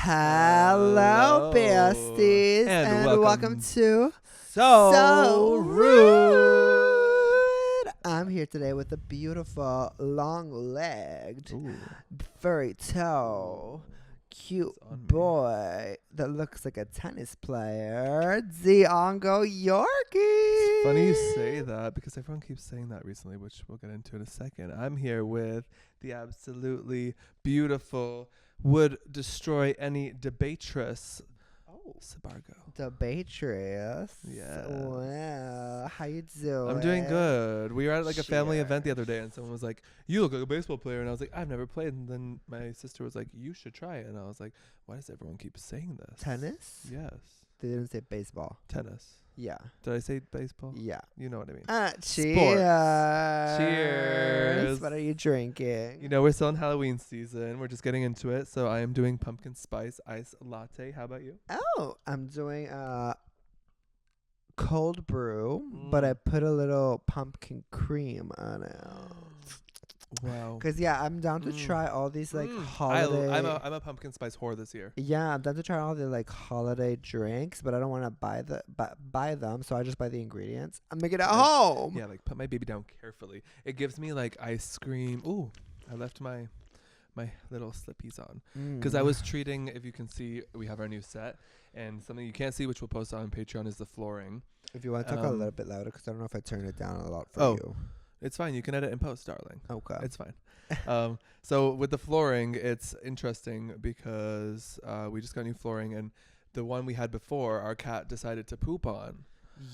Hello, besties, and welcome to So Rude. I'm here today with a beautiful, long-legged, furry toe, cute boy that looks like a tennis player, Dion Yorkie. It's funny you say that because everyone keeps saying that recently, which we'll get into in a second. I'm here with the absolutely beautiful, would destroy any debatress, Sabargo. Debatress. Yeah. Wow. How you doing? I'm doing good. We were at like a family event the Cheers. other day, and someone was like, "You look like a baseball player," and I was like, "I've never played." And then my sister was like, "You should try it," and I was like, "Why does everyone keep saying this?" Tennis? Yes. They didn't say baseball. Tennis. Yeah. Did I say baseball? Yeah. You know what I mean. Cheers. Cheers. What are you drinking? You know, we're still in Halloween season. We're just getting into it. So I am doing pumpkin spice ice latte. How about you? Oh, I'm doing cold brew, but I put a little pumpkin cream on it. Wow. Cause I'm down to try all these like holiday. I'm a pumpkin spice whore this year. Yeah, I'm down to try all the like holiday drinks, but I don't want to buy them, so I just buy the ingredients. I make it at home. Yeah, like put my baby down carefully. It gives me like ice cream. Ooh, I left my little slippies on because I was treating. If you can see, we have our new set, and something you can't see, which we'll post on Patreon, is the flooring. If you want to talk a little bit louder, because I don't know if I turn it down a lot for you. It's fine. You can edit and post, darling. Okay. It's fine. So with the flooring, it's interesting because we just got new flooring, and the one we had before, our cat decided to poop on.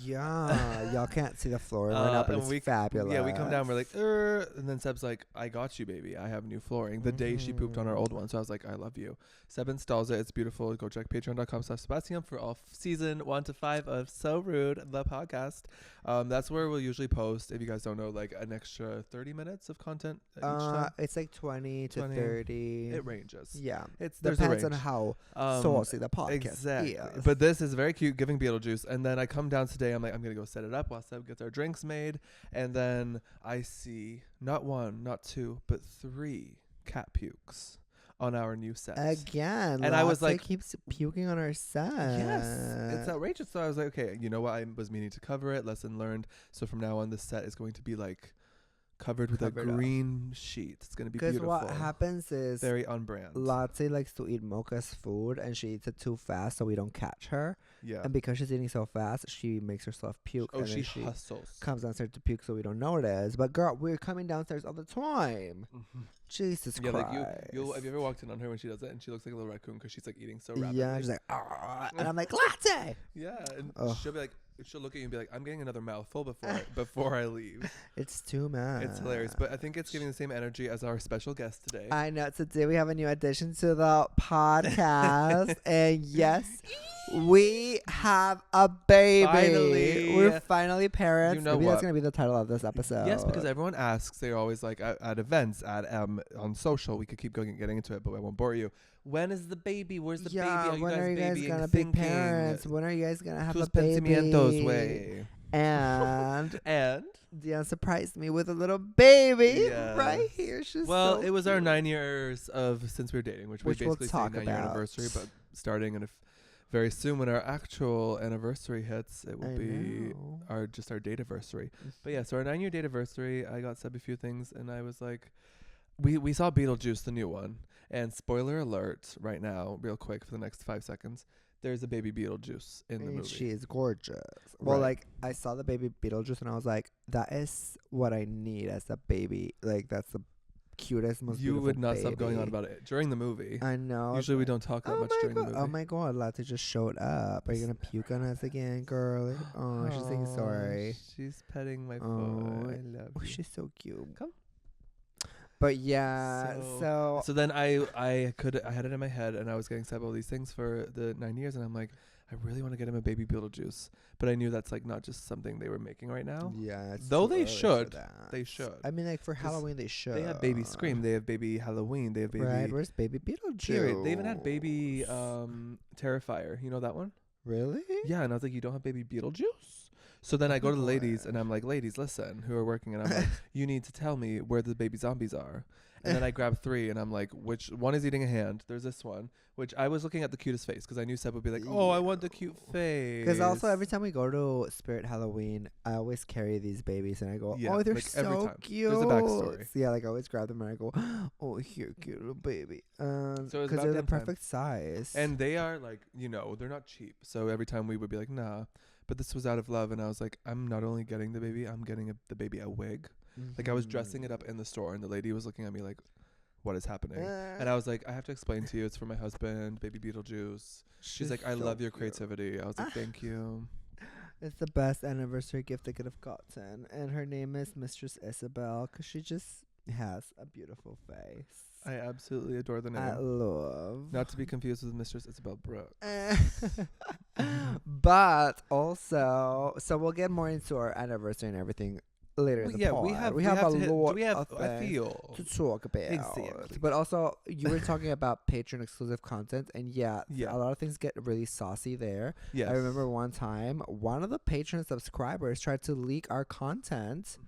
Yeah, y'all can't see the floor right now, but it's fabulous. Yeah, we come down, we're like, and then Seb's like, I got you, baby. I have new flooring. The day she pooped on our old one. So I was like, I love you. Seb installs it. It's beautiful. Go check patreon.com/Sebastian for all season 1 to 5 of So Rude, the podcast. That's where we'll usually post, if you guys don't know, like an extra 30 minutes of content each time. It's like 20 to 30. It ranges. Yeah. It depends on how saucy the podcast exactly. is. But this is very cute, giving Beetlejuice. And then I come down today, I'm like, I'm going to go set it up while Seb gets our drinks made. And then I see not one, not two, but 3 cat pukes on our new set. Again. And I was like, keeps puking on our set. Yes. It's outrageous. So I was like, okay, you know what? I was meaning to cover it. Lesson learned. So from now on, the set is going to be like covered with a green sheet. It's going to be beautiful. Because what happens is very on brand. Latte likes to eat Mocha's food, and she eats it too fast, so we don't catch her. Yeah. And because she's eating so fast, she makes herself puke. Oh, and she then hustles. Comes downstairs to puke, so we don't notice. But girl, we're coming downstairs all the time. Jesus Christ. Like have you ever walked in on her when she does it, and she looks like a little raccoon because she's like eating so rapidly? Yeah, she's like, and I'm like, latte. Yeah, and she'll be like, she'll look at you and be like, I'm getting another mouthful before I leave. It's too much. It's hilarious, but I think it's giving the same energy as our special guest today. I know. Today we have a new addition to the podcast, and yes, we have a baby. Finally. We're finally parents. You know Maybe what? That's gonna be the title of this episode. Yes, because everyone asks. They're always like at events, at on social. We could keep going and getting into it, but I won't bore you. When is the baby? Where's the baby? When are you guys gonna be parents? When are you guys gonna have Tus a baby? pensamientos, way. And and Dion surprised me with a little baby Yes. right here. She's well, so it was our cute. 9 years of since we were dating, which we we'll basically say talk 9-year about. anniversary, but starting in very soon when our actual anniversary hits, it will be our date anniversary. But yeah, so our 9-year date anniversary, I got Seb a few things, and I was like, we saw Beetlejuice, the new one, and spoiler alert right now, real quick for the next 5 seconds, there's a baby Beetlejuice in the movie. She is gorgeous. Well, like, I saw the baby Beetlejuice, and I was like, that is what I need as a baby. Like, that's the cutest, most beautiful You would not baby. stop going on about it during the movie. I know. Usually we don't talk that much during the movie. Oh my god, Latte just showed up. Are you gonna puke on us again, girl? Oh, she's saying sorry. She's petting my foot. Oh, I love you. She's so cute. Come. But yeah, so then I had it in my head, and I was getting Seb all these things for the 9 years, and I'm like, I really want to get him a baby Beetlejuice, but I knew that's like not just something they were making right now. Yeah, though they should. They should. I mean, like for Halloween, they should. They have baby Scream. They have baby Halloween. They have baby. Right, where's baby Beetlejuice? Period. They even had baby Terrifier. You know that one? Really? Yeah, and I was like, you don't have baby Beetlejuice? So then I go to the ladies, and I'm like, ladies, listen, who are working, and I'm like, you need to tell me where the baby zombies are. And then I grab 3 and I'm like, which one is eating a hand? There's this one, which I was looking at the cutest face because I knew Seb would be like, oh, I want the cute face. Because also every time we go to Spirit Halloween, I always carry these babies and I go, oh, they're like every so time. cute. There's a backstory. Yeah, like I always grab them and I go, oh, here, cute little baby. So because they're the perfect size. And they are like, they're not cheap. So every time we would be like, nah. But this was out of love. And I was like, I'm not only getting the baby, I'm getting the baby a wig. Like I was dressing it up in the store and the lady was looking at me like, what is happening? And I was like, I have to explain to you, it's for my husband, baby Beetlejuice. She's like, I love your creativity. I was like, thank you. It's the best anniversary gift I could have gotten. And her name is Mistress Isabelle because she just has a beautiful face. I absolutely adore the name. I love. Not to be confused with Mistress Isabelle Brooks. But also, so we'll get more into our anniversary and everything later in the pod. We have a lot of things to talk about. Exactly. But also, you were talking about Patreon exclusive content, and a lot of things get really saucy there. Yes. I remember one time, one of the Patreon subscribers tried to leak our content.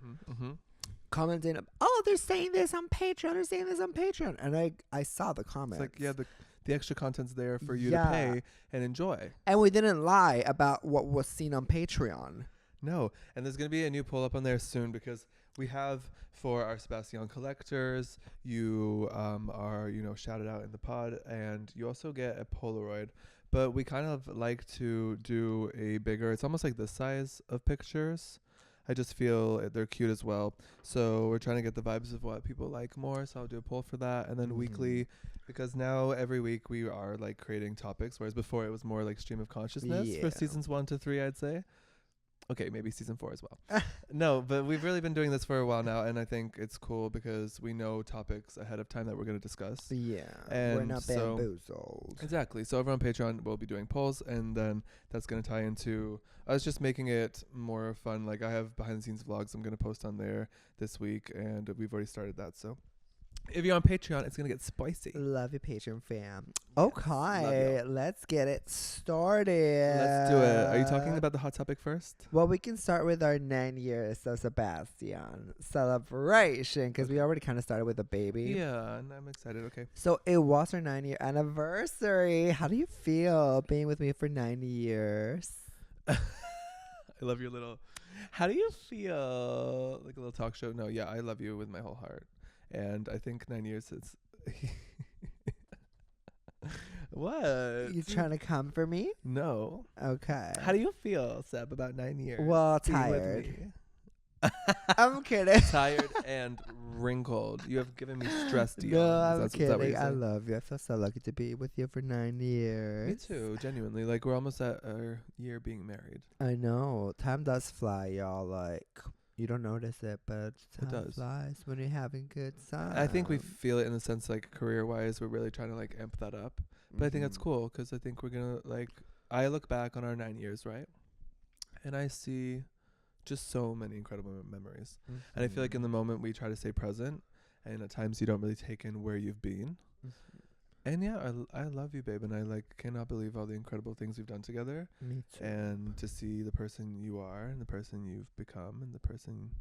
Commenting, oh, they're saying this on Patreon, and I saw the comments. It's like, the extra content's there for you to pay and enjoy. And we didn't lie about what was seen on Patreon. No, and there's going to be a new poll up on there soon because we have for our Sebastian collectors, you are, shouted out in the pod, and you also get a Polaroid. But we kind of like to do a bigger, it's almost like this size of pictures. I just feel they're cute as well. So we're trying to get the vibes of what people like more. So I'll do a poll for that. And then weekly, because now every week we are like creating topics, whereas before it was more like stream of consciousness for seasons 1 to 3, I'd say. Okay, maybe season 4 as well. No, but we've really been doing this for a while now, and I think it's cool because we know topics ahead of time that we're going to discuss. Yeah, and we're not bamboozled. Exactly. So over on Patreon, we'll be doing polls, and then that's going to tie into us just making it more fun. Like I have behind-the-scenes vlogs I'm going to post on there this week, and we've already started that, so... If you're on Patreon, it's going to get spicy. Love your Patreon fam. Okay, let's get it started. Let's do it. Are you talking about the hot topic first? Well, we can start with our 9 years of Sebastian celebration because we already kind of started with a baby. Yeah, and I'm excited. Okay. So it was our 9-year anniversary. How do you feel being with me for 9 years? I love your little... How do you feel? Like a little talk show? No, yeah, I love you with my whole heart. And I think 9 years is... What? You trying to come for me? No. Okay. How do you feel, Seb, about 9 years? Well, tired. I'm kidding. Tired and wrinkled. You have given me stress, Dion. No, I'm kidding. I love you. I feel so lucky to be with you for 9 years. Me too, genuinely. Like, we're almost at our year being married. I know. Time does fly, y'all. Like... You don't notice it, but time flies when you're having good time. I think we feel it in the sense, like, career-wise, we're really trying to, like, amp that up. But I think that's cool because I think we're going to, like, I look back on our 9 years, right? And I see just so many incredible memories. And I feel like in the moment we try to stay present, and at times you don't really take in where you've been. And yeah, I love you, babe, and I like cannot believe all the incredible things we've done together. Me too. And to see the person you are, and the person you've become, and the person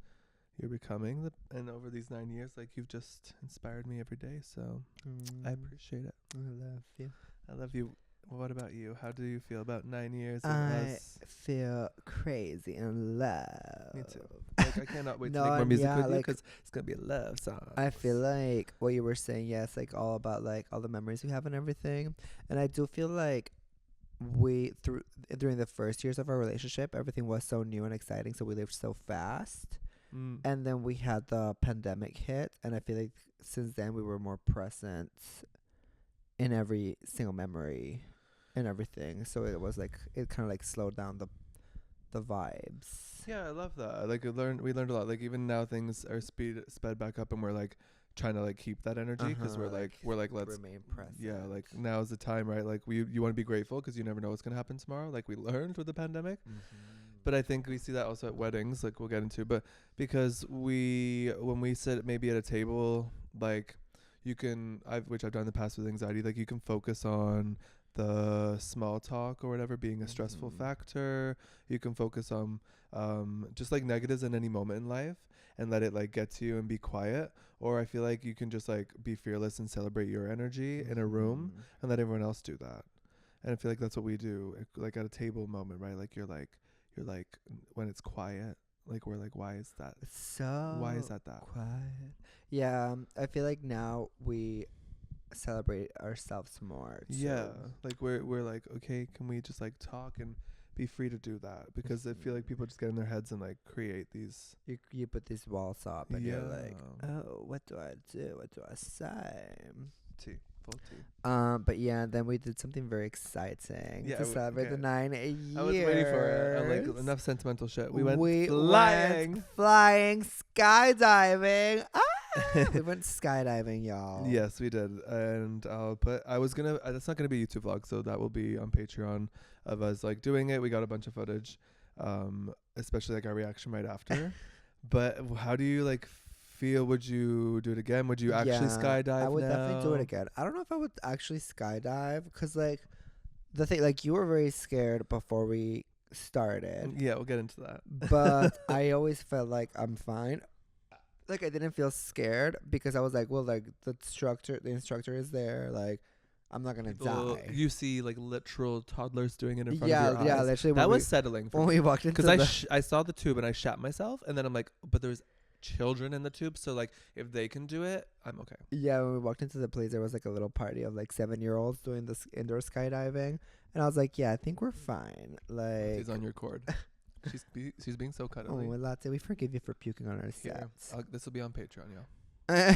you're becoming, and over these 9 years, like you've just inspired me every day. So I appreciate it. I love you. I love you. Well, what about you? How do you feel about 9 years? I feel crazy in love. Me too. Like, I cannot wait to make more music with you because it's going to be a love song. I feel like what you were saying, yes, like all about like all the memories we have and everything. And I do feel like during the first years of our relationship, everything was so new and exciting. So we lived so fast. And then we had the pandemic hit. And I feel like since then we were more present in every single memory and everything. So it was like, it kind of like slowed down the vibes. Yeah, I love that. Like we learned a lot. Like even now things are sped back up and we're like trying to like keep that energy because we're like let's remain present. Yeah, like now's the time, right? Like you want to be grateful because you never know what's going to happen tomorrow. Like we learned with the pandemic. But I think we see that also at weddings, like we'll get into, but because when we sit maybe at a table, like you can, which I've done in the past with anxiety, like you can focus on the small talk or whatever being a stressful factor. You can focus on just like negatives in any moment in life and let it like get to you and be quiet. Or I feel like you can just like be fearless and celebrate your energy in a room and let everyone else do that. And I feel like that's what we do, like at a table moment, right? Like you're like when it's quiet, like we're like, why is that? Why is that quiet? Yeah, I feel like now we celebrate ourselves more. Yeah, like we're like, okay, can we just like talk and be free to do that? Because I feel like people just get in their heads and like create these. You put these walls up and you're like, oh, what do I do? What do I say? Full tea. But yeah, then we did something very exciting to celebrate the 9 years. I was waiting for it. I'm like, enough sentimental shit. We went flying, skydiving. We went skydiving, y'all. Yes, we did. And that's not gonna be a YouTube vlog, so that will be on Patreon of us like doing it. We got a bunch of footage, especially like our reaction right after. But how do you like feel? Would you do it again? Would you actually skydive? I would definitely do it again. I don't know if I would actually skydive because like the thing, like you were very scared before we started. Yeah, we'll get into that. But I always felt like I'm fine. Like I didn't feel scared because I was like, well, like the instructor is there. Like I'm not gonna die. You see like literal toddlers doing it in front of your eyes. Yeah, literally. That was settling for when me. We walked into because I saw the tube and I shat myself, and then I'm like, but there's children in the tube, so like if they can do it, I'm okay. Yeah, when we walked into the place, there was like a little party of like 7-year-olds doing this indoor skydiving, and I was like, yeah, I think we're fine. Like she's on your cord. She's being so cuddly. Oh, Latte, we forgive you for puking on our sets. This will be on Patreon, yeah.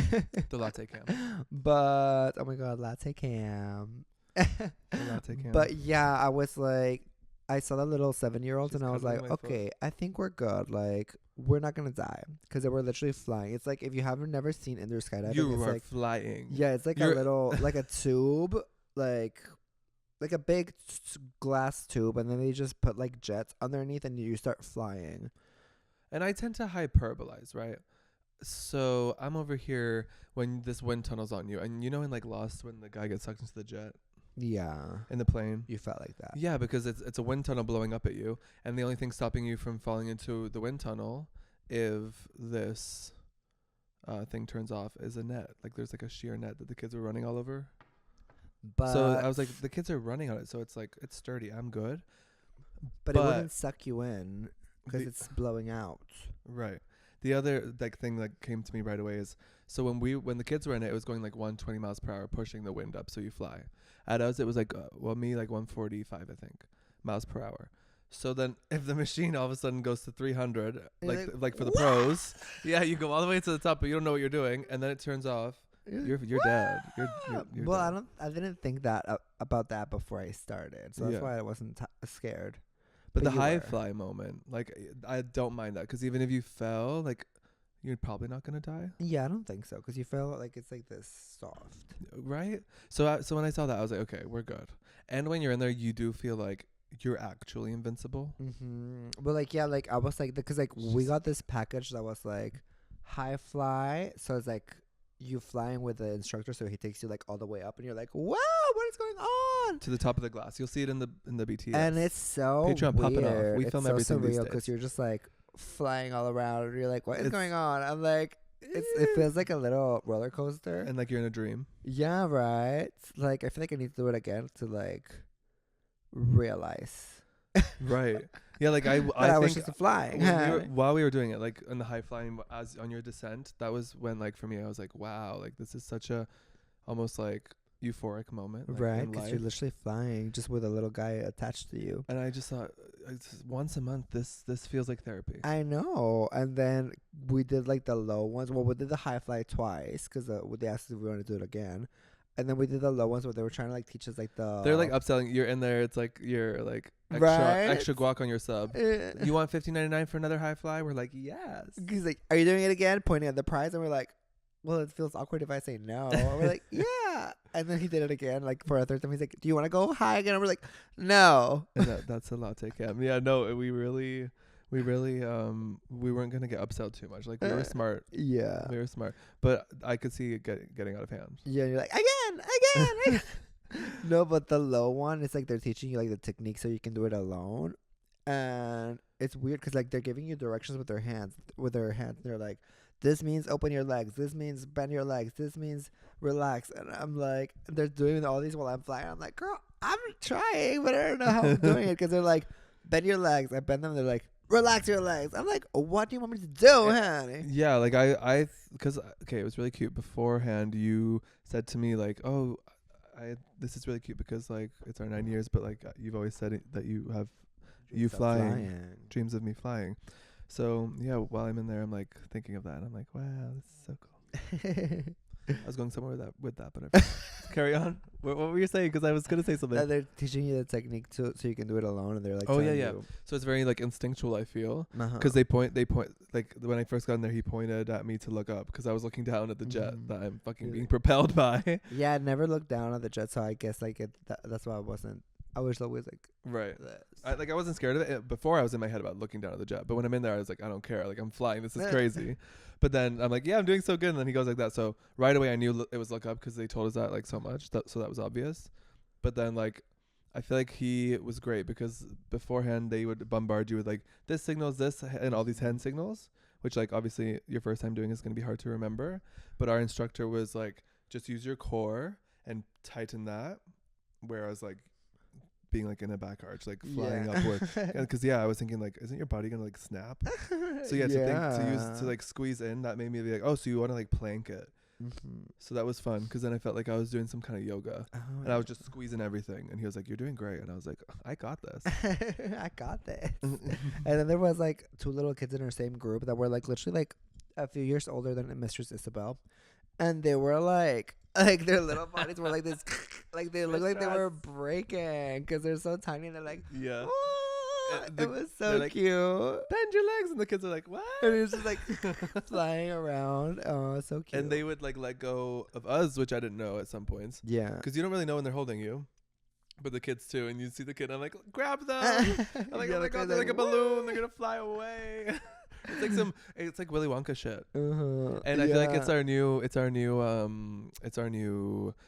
The Latte Cam. But oh my god, Latte Cam. The Latte Cam. But yeah, I was like, I saw the little 7-year-olds and I was like, okay, I think we're good. Like we're not gonna die because they were literally flying. It's like if you haven't never seen indoor skydiving, you it's are like flying. Yeah, it's like a little like a tube, like a big glass tube, and then they just put like jets underneath and you start flying. And I tend to hyperbolize, right? So I'm over here when this wind tunnel's on you, and you know in like Lost when the guy gets sucked into the jet. Yeah. In the plane. You felt like that. Yeah, because it's a wind tunnel blowing up at you, and the only thing stopping you from falling into the wind tunnel, if this thing turns off, is a net. Like there's like a sheer net that the kids were running all over. But so I was like, the kids are running on it, so it's like it's sturdy. I'm good. But it wouldn't suck you in because it's blowing out. Right. The other like thing that came to me right away is so when the kids were in it, it was going like 120 miles per hour, pushing the wind up so you fly. At us, it was like me like 145, I think, miles per hour. So then if the machine all of a sudden goes to 300, like for the pros, yeah, you go all the way to the top, but you don't know what you're doing, and then it turns off. You're dead. You're well, dead. I didn't think that about that before I started, so that's why I wasn't scared. But the high fly moment, like I don't mind that because even if you fell, like you're probably not gonna die. Yeah, I don't think so because you feel like it's like this soft, right? So when I saw that, I was like, okay, we're good. And when you're in there, you do feel like you're actually invincible. But like yeah, like I was like because like we got this package that was like high fly, so it's like you flying with the instructor, so he takes you like all the way up, and you're like, wow, what is going on? To the top of the glass. You'll see it in the BTS. And it's so Patreon, weird. pop it off. We film so everything surreal because you're just like flying all around, and you're like, what is going on? I'm like, it feels like a little roller coaster, and like you're in a dream. Yeah, right. Like I feel like I need to do it again to like realize. Right. Yeah, like I was just flying. While we were doing it, like on the high flying, as on your descent, that was when like for me, I was like, wow, like this is such a almost like euphoric moment, like, right? Because you're literally flying just with a little guy attached to you. And I just thought, once a month, this feels like therapy. I know. And then we did like the low ones. Well, we did the high fly twice because they asked if we want to do it again. And then we did the low ones where they were trying to like teach us like they're like upselling. You're in there. It's like you're like extra guac on your sub. You want $15.99 for another high fly? We're like, yes. He's like, are you doing it again? Pointing at the prize, and we're like, well, it feels awkward if I say no. And we're like, yeah. And then he did it again, like for a third time. He's like, do you want to go high again? And we're like, no. And that's a latte cam. Yeah, no, we really we weren't gonna get upsell too much. Like we were smart. Yeah, we were smart. But I could see it getting out of hand. Yeah, you're like again. No, but the low one, it's like they're teaching you like the technique so you can do it alone. And it's weird because like they're giving you directions with their hands. They're like, this means open your legs. This means bend your legs. This means relax. And I'm like, they're doing all these while I'm flying. I'm like, girl, I'm trying, but I don't know how I'm doing it because they're like, bend your legs. I bend them. They're like, relax your legs. I'm like, what do you want me to do, honey? Yeah, like because okay, it was really cute. Beforehand, you said to me like, oh, this is really cute because like it's our 9 years, but like you've always said that you have you flying, dreams of me flying. So yeah, while I'm in there, I'm like thinking of that. And I'm like, wow, this is so cool. I was going somewhere with that, but I carry on. What were you saying? Because I was gonna say something. They're teaching you the technique so you can do it alone, and they're like, oh yeah. So it's very like instinctual. I feel because they point like when I first got in there, he pointed at me to look up because I was looking down at the jet that I'm fucking being propelled by. Yeah, I never looked down at the jet, so I guess like that's why I wasn't. I was always like, right. I wasn't scared of it. Before I was in my head about looking down at the jet, but when I'm in there, I was like, I don't care. Like I'm flying. This is crazy. But then I'm like, yeah, I'm doing so good. And then he goes like that. So right away I knew it was look up because they told us that like so much. So that was obvious. But then like, I feel like he was great because beforehand they would bombard you with like this signals this and all these hand signals, which like obviously your first time doing is going to be hard to remember. But our instructor was like, just use your core and tighten that. Whereas like, being like in a back arch, like flying upward, because I was thinking like, isn't your body gonna like snap? So to like squeeze in, that made me be like, oh, so you want to like plank it. So that was fun because then I felt like I was doing some kind of yoga, and I was just squeezing everything. And he was like, "You're doing great," and I was like, "I got this." I got this. And then there was like 2 little kids in our same group that were like literally like a few years older than Mistress Isabelle, and they were like their little bodies were like this, like they looked like they were breaking because they're so tiny. And they're like, yeah. It was so like, cute. Bend your legs, and the kids are like, what? And it was just like flying around. Oh, so cute. And they would like let go of us, which I didn't know at some points. Yeah, because you don't really know when they're holding you, but the kids too. And you see the kid, I'm like, grab them. I'm like, oh my god, they're like a balloon. They're gonna fly away. It's like Willy Wonka shit. And I feel like it's our new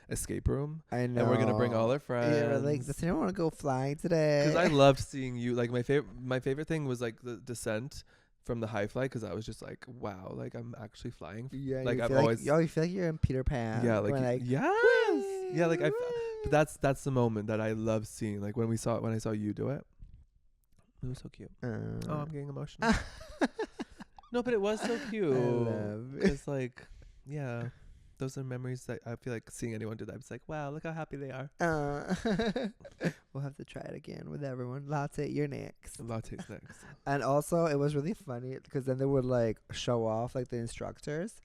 escape room. I know. And we're gonna bring all our friends. Yeah, like, does anyone want to go flying today? Because I loved seeing you. Like my favorite thing was like the descent from the high flight, because I was just like, wow, like I'm actually flying. Yeah, like I've always. You feel like you're in Peter Pan. Yeah, like yes. Yeah, like but that's the moment that I love seeing. Like when I saw you do it. It was so cute. Oh, I'm getting emotional. No, but it was so cute. I love it. It's like, yeah, those are memories that I feel like seeing anyone do that. It's like, wow, look how happy they are. We'll have to try it again with everyone. Latte, you're next. Latte's next. And also, it was really funny because then they would like show off like the instructors,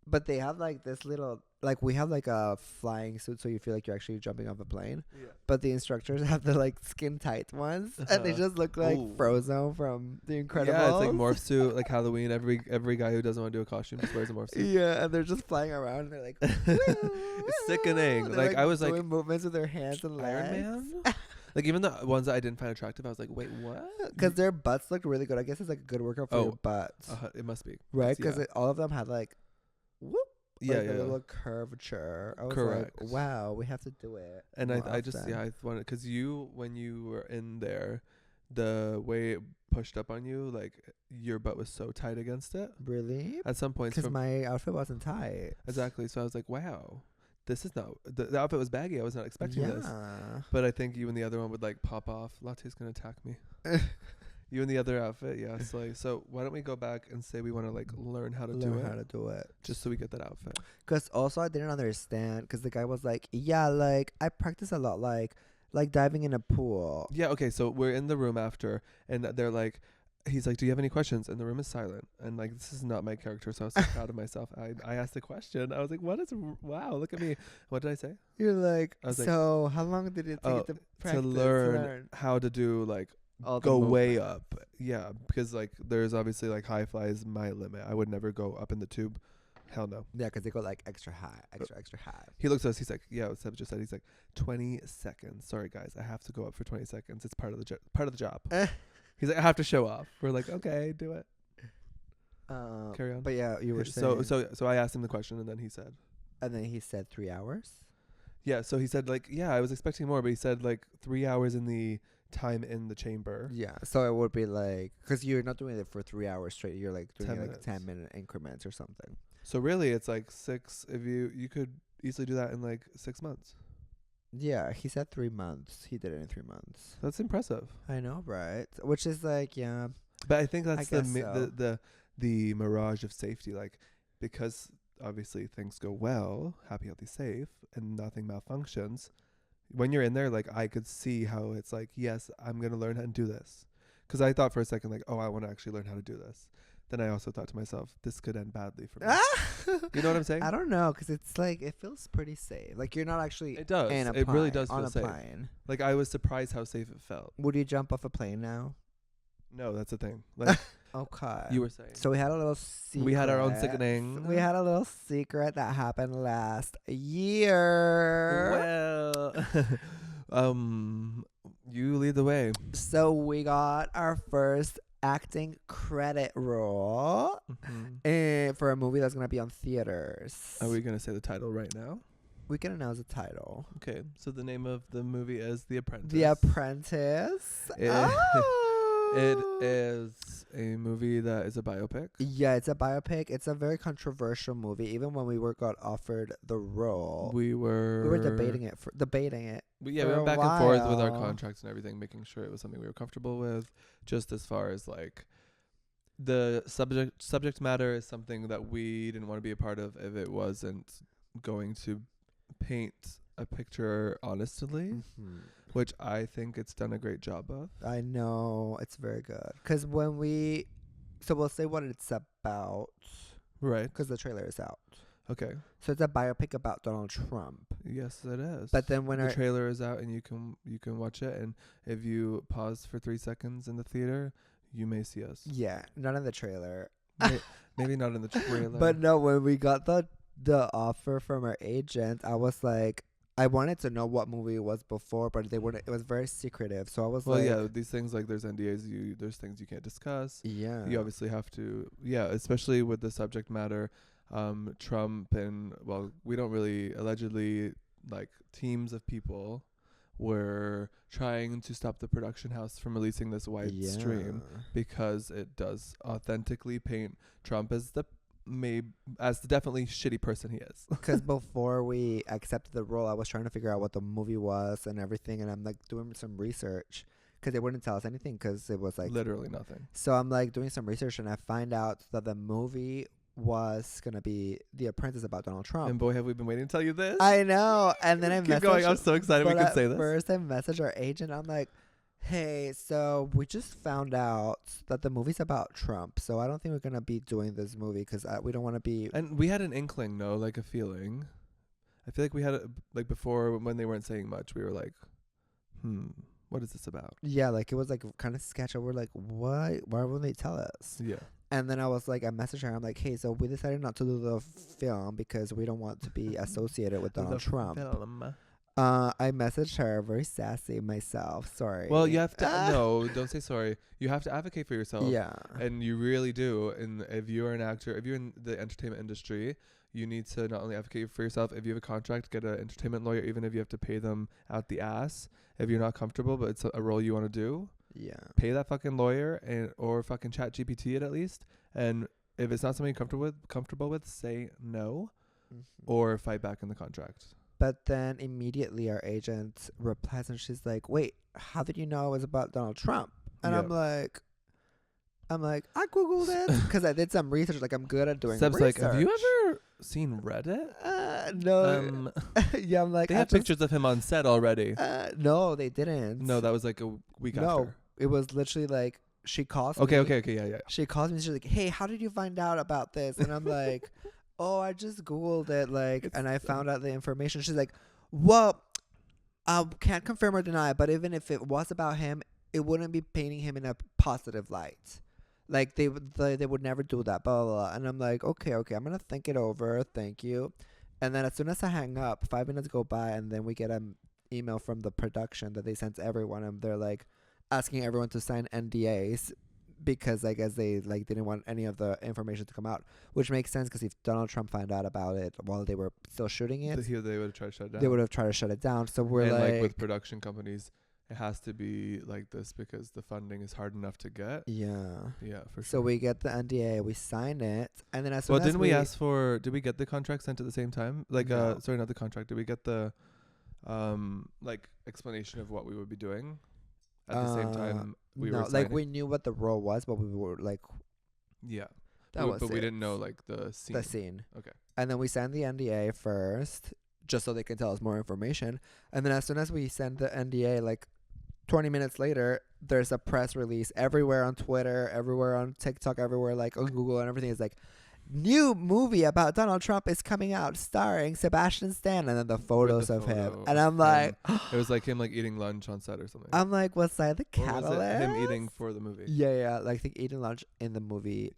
but they have like this little, like we have like a flying suit so you feel like you're actually jumping off a plane. Yeah. But the instructors have the like skin tight ones, and they just look like Frozen from The Incredibles. Yeah, it's like morph suit, like Halloween. Every guy who doesn't want to do a costume just wears a morph suit. Yeah, and they're just flying around and they're like, it's sickening. Like I was doing like movements with their hands and legs. Iron Man. Like even the ones that I didn't find attractive, I was like, wait, what? Because their butts looked really good. I guess it's like a good workout for your butts. It must be. Right? Because all of them had like, whoop. Yeah, like a little curvature. I was like, wow, we have to do it. And I just I wanted, because when you were in there, the way it pushed up on you, like your butt was so tight against it. Really? At some points, because my outfit wasn't tight. Exactly. So I was like, wow, this is not the outfit was baggy. I was not expecting this. But I think you and the other one would like pop off. Latte's gonna attack me. You and the other outfit, yes. Like, so why don't we go back and say we want to like learn how to do it, just so we get that outfit. Because also I didn't understand, because the guy was like, yeah, like I practice a lot, like diving in a pool. Yeah. Okay. So we're in the room after, and they're like, he's like, do you have any questions? And the room is silent. And like, this is not my character, so I was so proud of myself. I asked a question. I was like, wow, look at me. What did I say? You're like, so how long did it take to practice? To learn how to do like. Go way up. Yeah, because like there's obviously like high fly is my limit. I would never go up in the tube. Hell no. Yeah, because they go like extra high, extra high. He looks at us, he's like, yeah, Seb just said, he's like, 20 seconds. Sorry guys, I have to go up for 20 seconds. It's part of the job. He's like, I have to show off. We're like, okay, do it. Carry on. But yeah, you were saying. So I asked him the question, and then he said 3 hours. Yeah, so he said like, yeah, I was expecting more, but he said like 3 hours in the time in the chamber. Yeah, so it would be like, because you're not doing it for 3 hours straight. You're like doing 10 it like minutes. 10-minute increments or something. So really, it's like 6. If you could easily do that in like 6 months. Yeah, he said 3 months. He did it in 3 months. That's impressive. I know, right? Which is like, yeah. But I think that's guess so. the mirage of safety, like, because obviously things go well, happy, healthy, safe, and nothing malfunctions. When you're in there, like, I could see how it's like, yes, I'm gonna learn how to do this, because I thought for a second like, oh, I want to actually learn how to do this. Then I also thought to myself, this could end badly for me. You know what I'm saying? I don't know, because it's like, it feels pretty safe. Like, you're not actually It does. in a It really plane- does on feel a safe. plane. Like, I was surprised how safe it felt. Would you jump off a plane now? No, that's the thing. Like, Okay. you were saying. So we had a little secret. We had our own sickening. We had a little secret that happened last year. Well, you lead the way. So we got our first acting credit roll for a movie that's going to be on theaters. Are we going to say the title right now? We can announce the title. Okay, so the name of the movie is The Apprentice. The Apprentice. It is a movie that is a biopic. Yeah, it's a biopic. It's a very controversial movie. Even when we got offered the role, we were debating it. We went back and forth with our contracts and everything, making sure it was something we were comfortable with. Just as far as like the subject matter is something that we didn't want to be a part of if it wasn't going to paint a picture honestly. Which I think it's done a great job of. I know. It's very good. Because when so we'll say what it's about. Right. Because the trailer is out. Okay. So it's a biopic about Donald Trump. Yes, it is. But then when the trailer is out and you can watch it, and if you pause for 3 seconds in the theater, you may see us. Yeah, not in the trailer. Maybe not in the trailer. But no, when we got the offer from our agent, I was like, I wanted to know what movie it was before, but they wouldn't. It was very secretive, so I was like, yeah, these things, like, there's NDAs. There's things you can't discuss. Yeah, you obviously have to. Yeah, especially with the subject matter, Trump and we don't really allegedly, like, teams of people were trying to stop the production house from releasing this wide stream because it does authentically paint Trump as the definitely shitty person he is. Because before we accepted the role, I was trying to figure out what the movie was and everything, and I'm like doing some research because they wouldn't tell us anything because it was like literally nothing. So I'm like doing some research, and I find out that the movie was gonna be The Apprentice about Donald Trump. And boy, have we been waiting to tell you this. I know. And then I keep going. I'm so excited we can say this. First, I messaged our agent. I'm like, hey, so we just found out that the movie's about Trump, so I don't think we're going to be doing this movie because we don't want to be... And we had an inkling, no? Like a feeling. I feel like we had, like, before when they weren't saying much, we were like, what is this about? Yeah, like, it was, like, kind of sketchy. We're like, what? Why won't they tell us? Yeah. And then I was like, I messaged her. I'm like, hey, so we decided not to do the film because we don't want to be associated with Donald Trump. I messaged her, very sassy myself. Sorry. Well, you have to no, don't say sorry. You have to advocate for yourself. Yeah. And you really do. And if you're an actor, if you're in the entertainment industry, you need to not only advocate for yourself. If you have a contract, get an entertainment lawyer, even if you have to pay them out the ass. If you're not comfortable, but it's a role you want to do. Yeah. Pay that fucking lawyer or fucking chat GPT it at least. And if it's not something you're comfortable with, say no or fight back in the contract. But then immediately our agent replies and she's like, wait, how did you know it was about Donald Trump? And I'm like, I Googled it because I did some research. Like, I'm good at doing Seb's research. like, have you ever seen Reddit? No. Yeah, I'm like, they have pictures of him on set already. No, they didn't. No, that was like a week after. No, it was literally like, she calls me. Okay, yeah. She calls me and she's like, hey, how did you find out about this? And I'm like, oh, I just Googled it, and I found out the information. She's like, well, I can't confirm or deny, but even if it was about him, it wouldn't be painting him in a positive light. Like, they would never do that, blah, blah, blah. And I'm like, okay, I'm going to think it over. Thank you. And then as soon as I hang up, 5 minutes go by, and then we get an email from the production that they sent to everyone, and they're like asking everyone to sign NDAs because I guess they like didn't want any of the information to come out, which makes sense because if Donald Trump found out about it while they were still shooting it, They would have tried to shut it down. they would have tried to shut it down. So we're and like with production companies, it has to be like this because the funding is hard enough to get. Yeah, for sure. So we get the NDA, we sign it, and then as soon well, as didn't we ask for? Did we get the contract sent at the same time? Like, No. sorry, not the contract. Did we get the, like explanation of what we would be doing at the same time? We were like we knew what the role was, but we were like, yeah, that was but we it. didn't know like the scene. The scene. Okay. And then we send the NDA first, just so they can tell us more information. And then as soon as we send the NDA, like 20 minutes later, there's a press release everywhere on Twitter, everywhere on TikTok, everywhere like on Google and everything is like, new movie about Donald Trump is coming out starring Sebastian Stan, and then the photos of him. And I'm like, it was like him like eating lunch on set or something. I'm like, was that the or catalyst? was it him eating for the movie? Yeah, like I think eating lunch in the movie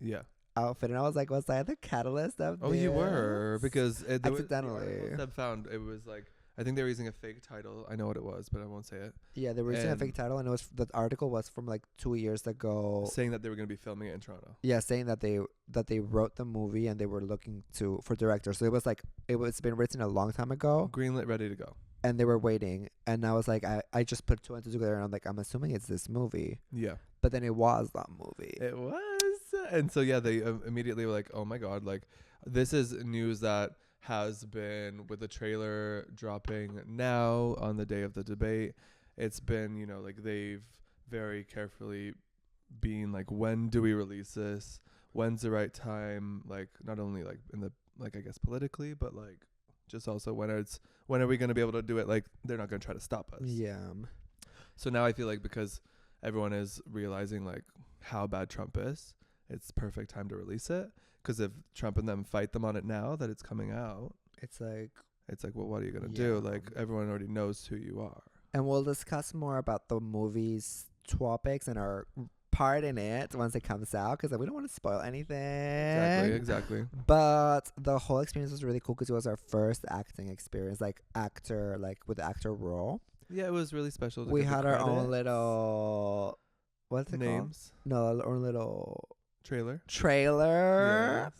outfit. And I was like, was I the catalyst of this? You were, because accidentally. Sebb found it was like, I think they were using a fake title. I know what it was, but I won't say it. Yeah, they were using a fake title, and it was the article was from like 2 years ago, saying that they were going to be filming it in Toronto. Yeah, saying that they wrote the movie and they were looking for directors. So it was like it's been written a long time ago. Greenlit, ready to go. And they were waiting, and I was like, I just put two and two together, and I'm like, I'm assuming it's this movie. Yeah. But then it was that movie. It was, and so yeah, they immediately were like, oh my god, like this is news that has been with the trailer dropping now on the day of the debate. It's been, like they've very carefully been like, when do we release this? When's the right time? Like not only like in the like I guess politically, but like just also when are we going to be able to do it? Like they're not going to try to stop us. Yeah. So now I feel like because everyone is realizing like how bad Trump is, it's perfect time to release it. Because if Trump and them fight them on it now that it's coming out, it's like, well, what are you going to do? Like, everyone already knows who you are. And we'll discuss more about the movie's topics and our part in it once it comes out, because we don't want to spoil anything. Exactly. But the whole experience was really cool because it was our first acting experience, with the actor role. Yeah, it was really special. We had our own little, what's it names? Called? No, our own little trailer. Yes.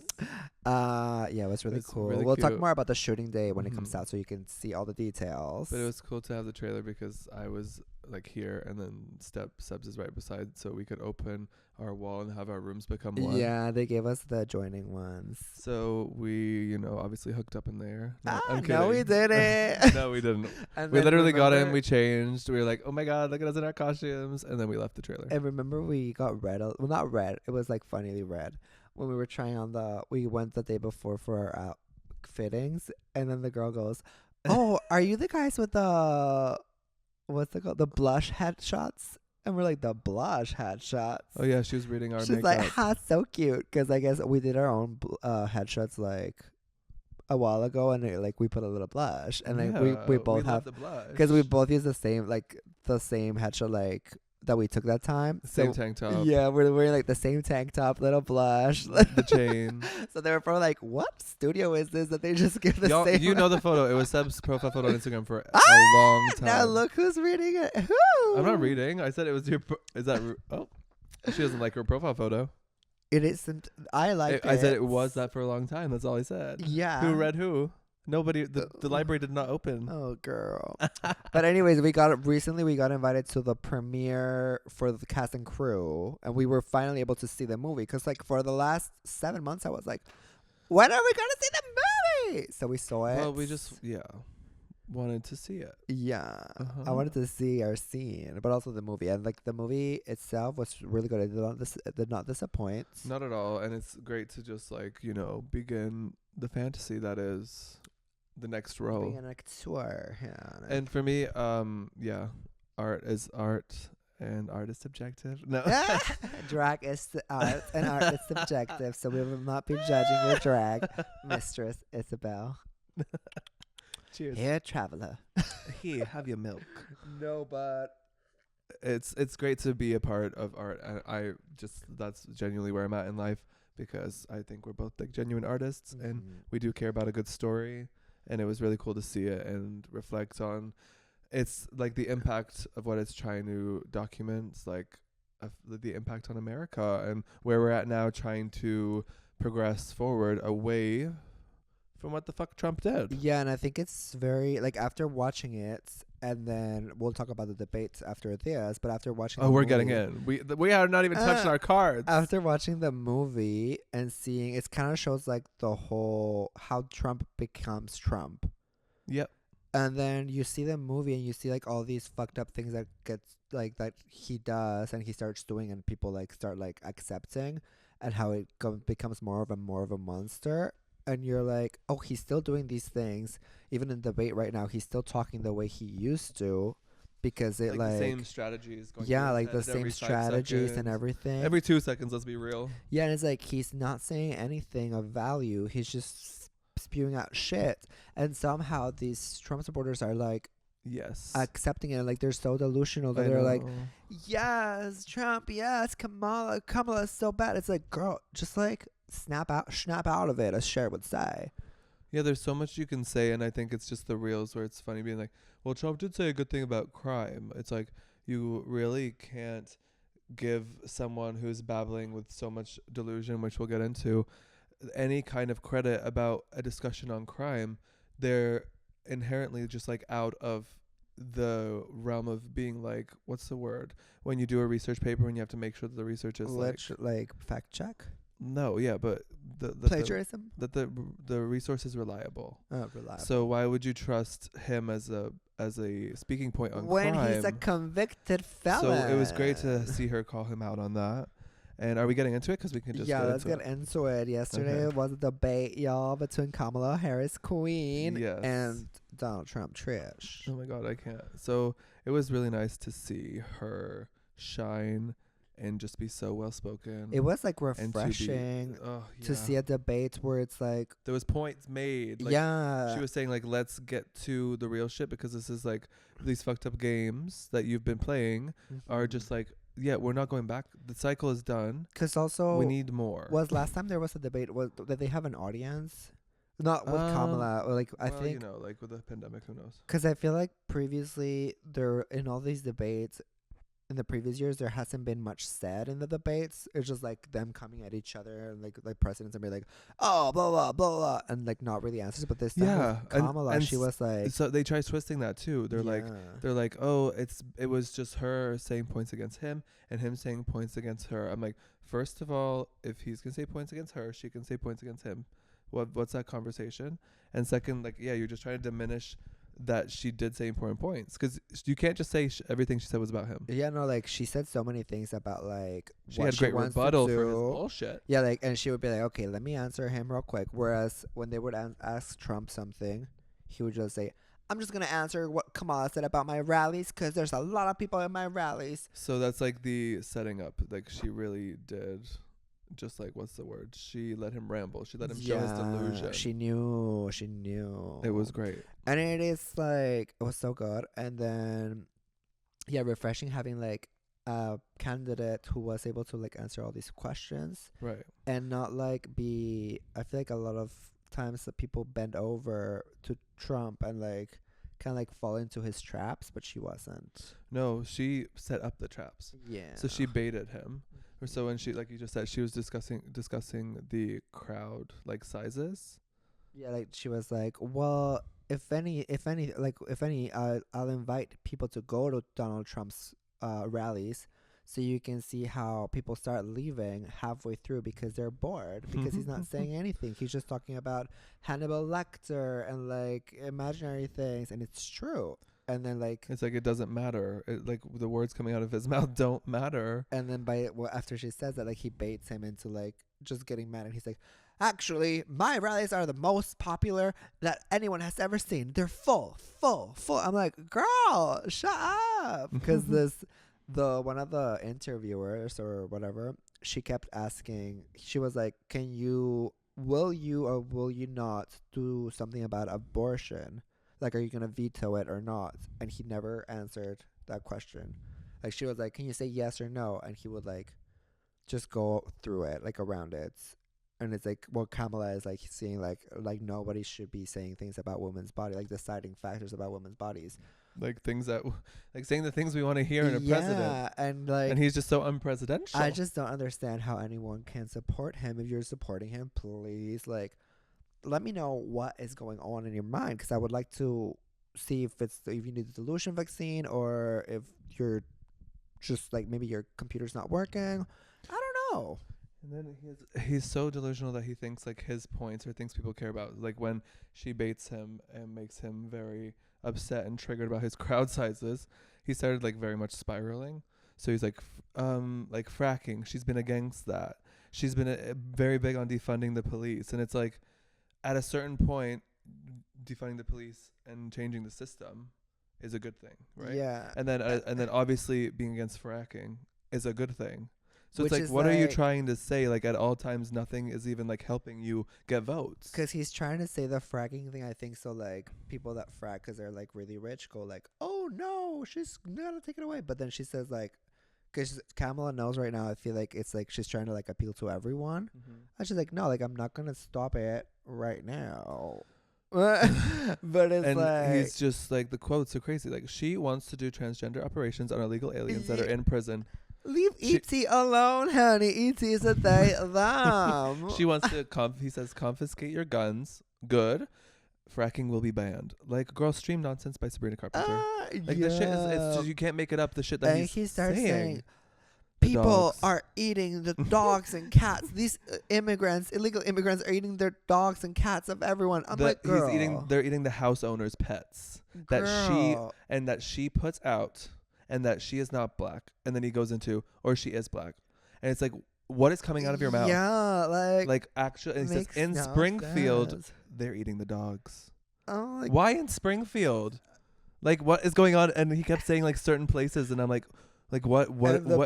Yeah, it was really cool. We'll talk more about the shooting day when it comes out, so you can see all the details. But it was cool to have the trailer because I was like here, and then Sebbs is right beside, so we could open our wall and have our rooms become one. Yeah, they gave us the adjoining ones. So we, obviously hooked up in there. No, we didn't. No, we didn't. We literally got in, we changed. We were like, oh my god, look at us in our costumes, and then we left the trailer. And remember, we got red. Well, not red. It was like funnily red. When we were trying on we went the day before for our outfittings, and then the girl goes, "Oh, are you the guys with the what's it called? The blush headshots?" And we're like, "The blush headshots." Oh yeah, she was reading our She's makeup. like, "Ha, so cute." Because I guess we did our own headshots like a while ago, and we put a little blush, and we both have the blush because we both use the same headshot that we took that time. Same tank top. Yeah, we're wearing the same tank top, little blush, the chain. So they were probably like, "What studio is this that they just give the same?" You know the photo. It was Sebb's profile photo on Instagram for a long time. Now look who's reading it. Who? I'm not reading. I said it was your. Is that? Oh, she doesn't like her profile photo. It isn't. I like it. I said it was that for a long time. That's all I said. Yeah. Who read who? Nobody. The library did not open. Oh, girl. But anyways, we got invited to the premiere for the cast and crew, and we were finally able to see the movie. Because for the last 7 months, I was like, when are we gonna see the movie? So we saw it. Well, we just wanted to see it. Yeah, I wanted to see our scene, but also the movie, and the movie itself was really good. It did not disappoint. Not at all, and it's great to just begin the fantasy that is the next role. Being an actor, yeah. And for me, art is art, and art is subjective. No, drag is art, and art is subjective. So we will not be judging your drag, Mistress Isabelle. Cheers. Here, traveler. Here, have your milk. No, but it's great to be a part of art, and that's genuinely where I'm at in life, because I think we're both genuine artists, and we do care about a good story, and it was really cool to see it and reflect on the impact of what it's trying to document. It's the impact on America and where we're at now, trying to progress forward away from what the fuck Trump did. Yeah, and I think it's very like after watching it, and then we'll talk about the debates after this. But after watching, We're getting in. We are not even touching our cards. After watching the movie and seeing, it kind of shows like the whole how Trump becomes Trump. Yep. And then you see the movie and you see like all these fucked up things that gets like that he does and he starts doing, and people like start like accepting, and how it becomes more of a monster. And you're like, oh, he's still doing these things. Even in debate right now, he's still talking the way he used to, because it the same strategies going like the same strategies and everything. Every 2 seconds, let's be real. Yeah, and it's like he's not saying anything of value. He's just spewing out shit. And somehow these Trump supporters are like, yes, accepting it. Like they're so delusional that they're like, yes, Trump, yes, Kamala's so bad. It's like, girl, just like snap out of it, as Cher would say. Yeah, there's so much you can say, and I think it's just the reels where it's funny being like, well, Trump did say a good thing about crime. It's like, you really can't give someone who's babbling with so much delusion, which we'll get into, any kind of credit about a discussion on crime. They're inherently just like out of the realm of being like, what's the word? When you do a research paper and you have to make sure that the research is like fact check. No, yeah, but the plagiarism. The resource is reliable. Oh, reliable. So why would you trust him as a speaking point on when crime? He's a convicted felon? So it was great to see her call him out on that. And are we getting into it? Because we can just let's get into it. Yesterday was a debate, y'all, between Kamala Harris, Queen, and Donald Trump, Trish. Oh my God, I can't. So it was really nice to see her shine and just be so well spoken. It was like refreshing to see a debate where it's like there was points made. Like, she was saying like, let's get to the real shit, because this is like these fucked up games that you've been playing are just like, yeah, we're not going back. The cycle is done. Because also we need more. Was last time there was a debate, did they have an audience? Not with Kamala, or like I think, like with the pandemic, who knows? Because I feel like previously there in all these debates. In the previous years, there hasn't been much said in the debates. It's just like them coming at each other, and like presidents, and be like, "Oh, blah blah blah blah," and like not really answers. But this time, with Kamala, and she was like, so they try twisting that too. They're like, oh, it was just her saying points against him, and him saying points against her. I'm like, first of all, if he's gonna say points against her, she can say points against him. What's that conversation? And second, like, yeah, you're just trying to diminish that she did say important points, because you can't just say everything she said was about him. Yeah, no, like she said so many things about like she had great rebuttal for his bullshit. Yeah, like, and she would be like, okay, let me answer him real quick. Whereas when they would ask Trump something, he would just say, I'm just gonna answer what Kamala said about my rallies, because there's a lot of people in my rallies. So that's like the setting up. Like she really did. Just like, what's the word? She let him ramble. She let him show his delusion. She knew. It was great. And it is like, it was so good. And then, yeah, refreshing having like a candidate who was able to like answer all these questions. Right. And not like I feel like a lot of times that people bend over to Trump and like kind of like fall into his traps, but she wasn't. No, she set up the traps. Yeah. So she baited him. So when she, like you just said, she was discussing the crowd like sizes. Yeah, like she was like, well, if any, I'll invite people to go to Donald Trump's rallies, so you can see how people start leaving halfway through because they're bored, because he's not saying anything. He's just talking about Hannibal Lecter and like imaginary things, and it's true. And then like it's like it doesn't matter. Like the words coming out of his mouth don't matter. And then after she says that, like he baits him into like just getting mad, and he's like, actually, my rallies are the most popular that anyone has ever seen. They're full. I'm like, girl, shut up, because one of the interviewers or whatever, she kept asking. She was like, will you or will you not do something about abortion? Like, are you going to veto it or not? And he never answered that question. Like, she was like, can you say yes or no? And he would, like, just go through it, like, around it. And it's like, well, Kamala is, like, seeing, like nobody should be saying things about women's body, like, deciding factors about women's bodies. like things that like saying the things we want to hear in a president, and like, and he's just so unpresidential. I just don't understand how anyone can support him. If you're supporting him, please, like, let me know what is going on in your mind, because I would like to see if you need the delusion vaccine, or if you're just like, maybe your computer's not working. I don't know. And then he's so delusional that he thinks like his points or things people care about. Like when she baits him and makes him very upset and triggered about his crowd sizes, he started like very much spiraling. So he's like fracking. She's been against that. She's been very big on defunding the police. And it's like at a certain point, defunding the police and changing the system is a good thing, right? Yeah. And then obviously being against fracking is a good thing. So Which it's like, what are you trying to say? Like at all times, nothing is even like helping you get votes. Because he's trying to say the fracking thing, I think. So like people that frack because they're like really rich go like, oh no, she's gonna take it away. But then she says like, because Kamala knows right now, I feel like it's like she's trying to like appeal to everyone. And she's like, no, like I'm not gonna stop it right now. But it's and like, he's just like, the quotes are crazy. Like she wants to do transgender operations on illegal aliens that are in prison. Leave E.T. alone, honey. E.T. is a they, them. She wants to, he says, confiscate your guns. Good. Fracking will be banned. Like, girl, stream nonsense by Sabrina Carpenter. Like, the shit is, it's just, you can't make it up. The shit that he starts saying people dogs are eating the dogs and cats. These illegal immigrants are eating their dogs and cats of everyone. I'm like, girl. They're eating the house owner's pets. Girl. That she puts out. And that she is not black. And then he goes into, or she is black. And it's like, what is coming out of your mouth? Yeah, like actually, and he says, in Springfield, they're eating the dogs. Oh, like, why in Springfield? Like, what is going on? And he kept saying like certain places, and I'm like what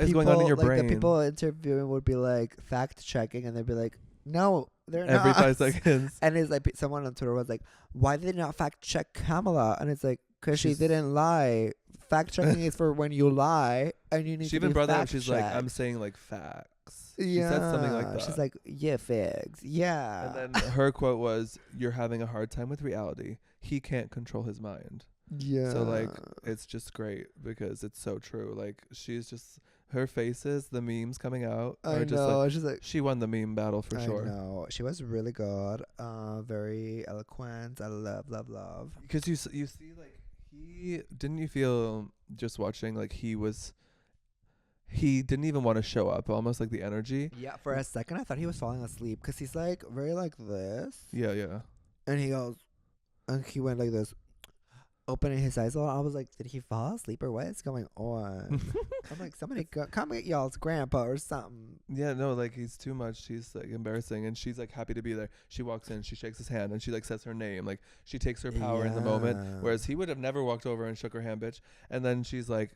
is going on in your brain? The people interviewing would be like fact checking, and they'd be like, no, they're not. Every 5 seconds. And it's like someone on Twitter was like, why did they not fact check Kamala? And it's like, because she didn't lie. Fact checking is for when you lie and you need to be fact checked. She even brought that up. She's like, I'm saying like facts. Yeah. She said something like that. She's like, yeah, figs. Yeah. And then her quote was, you're having a hard time with reality. He can't control his mind. Yeah. So like, it's just great because it's so true. Like she's just, her faces, the memes coming out. I know. Like, she's like, she won the meme battle for sure. I know. She was really good. Very eloquent. I love. Because you see like, didn't you feel just watching like he didn't even want to show up, almost like the energy. Yeah, for a second I thought he was falling asleep because he's like very like this. Yeah. And he goes, and he went like this, opening his eyes a lot. I was like, did he fall asleep or what is going on? I'm like, somebody come get y'all's grandpa or something. Yeah, no, like he's too much. She's like embarrassing, and she's like happy to be there. She walks in, she shakes his hand, and she like says her name. Like she takes her power in the moment, whereas he would have never walked over and shook her hand, bitch. And then she's like,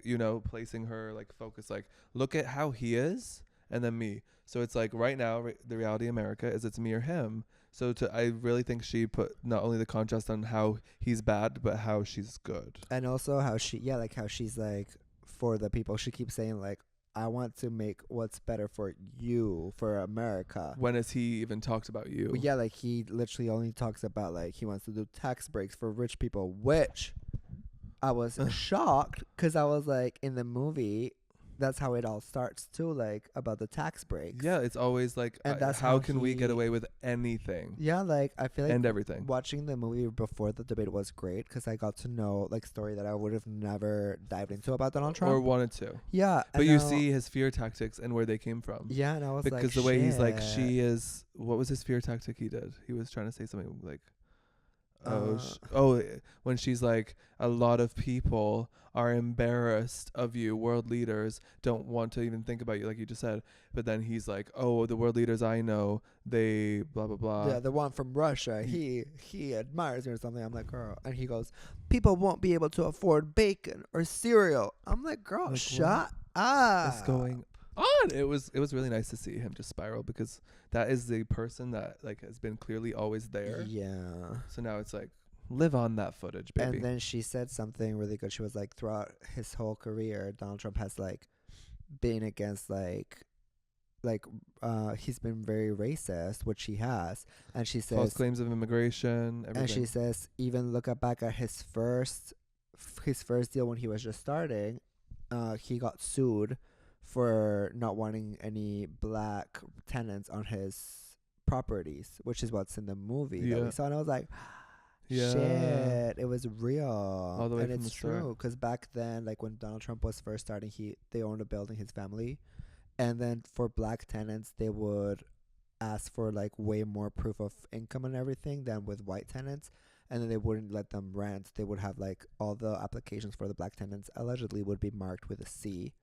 placing her like focus, like look at how he is, and then me. So it's like right now, the reality of America is it's me or him. So I really think she put not only the contrast on how he's bad, but how she's good. And also how she's like, for the people, she keeps saying like, I want to make what's better for you, for America. When has he even talked about you? Well, yeah, like he literally only talks about like he wants to do tax breaks for rich people, which I was shocked because I was like, in the movie, that's how it all starts too, like about the tax breaks. Yeah, it's always like, and that's how can we get away with anything? Yeah, like I feel like and everything. Watching the movie before the debate was great because I got to know like story that I would have never dived into about Donald Trump or wanted to. Yeah, but you see his fear tactics and where they came from. Yeah, and I was because the way he's like, she is. What was his fear tactic he did? He was trying to say something like, when she's like, a lot of people are embarrassed of you, world leaders don't want to even think about you, like you just said. But then he's like, oh, the world leaders I know, they blah blah blah. Yeah, the one from Russia, he admires me or something. I'm like, girl. And he goes, people won't be able to afford bacon or cereal. I'm like, girl, like, shut up. What's going on? It was really nice to see him just spiral, because that is the person that like has been clearly always there. Yeah. So now it's like, live on that footage, baby. And then she said something really good. She was like, throughout his whole career, Donald Trump has like been against like he's been very racist, which he has. And she says false claims of immigration, everything. And she says, even look back at his first his first deal when he was just starting, he got sued for not wanting any black tenants on his properties, which is what's in the movie that we saw. And I was like, shit, it was real. All the way and from it's the start. true, because back then, like when Donald Trump was first starting, they owned a building, his family, and then for black tenants, they would ask for like way more proof of income and everything than with white tenants. And then they wouldn't let them rent. They would have like all the applications for the black tenants allegedly would be marked with a C,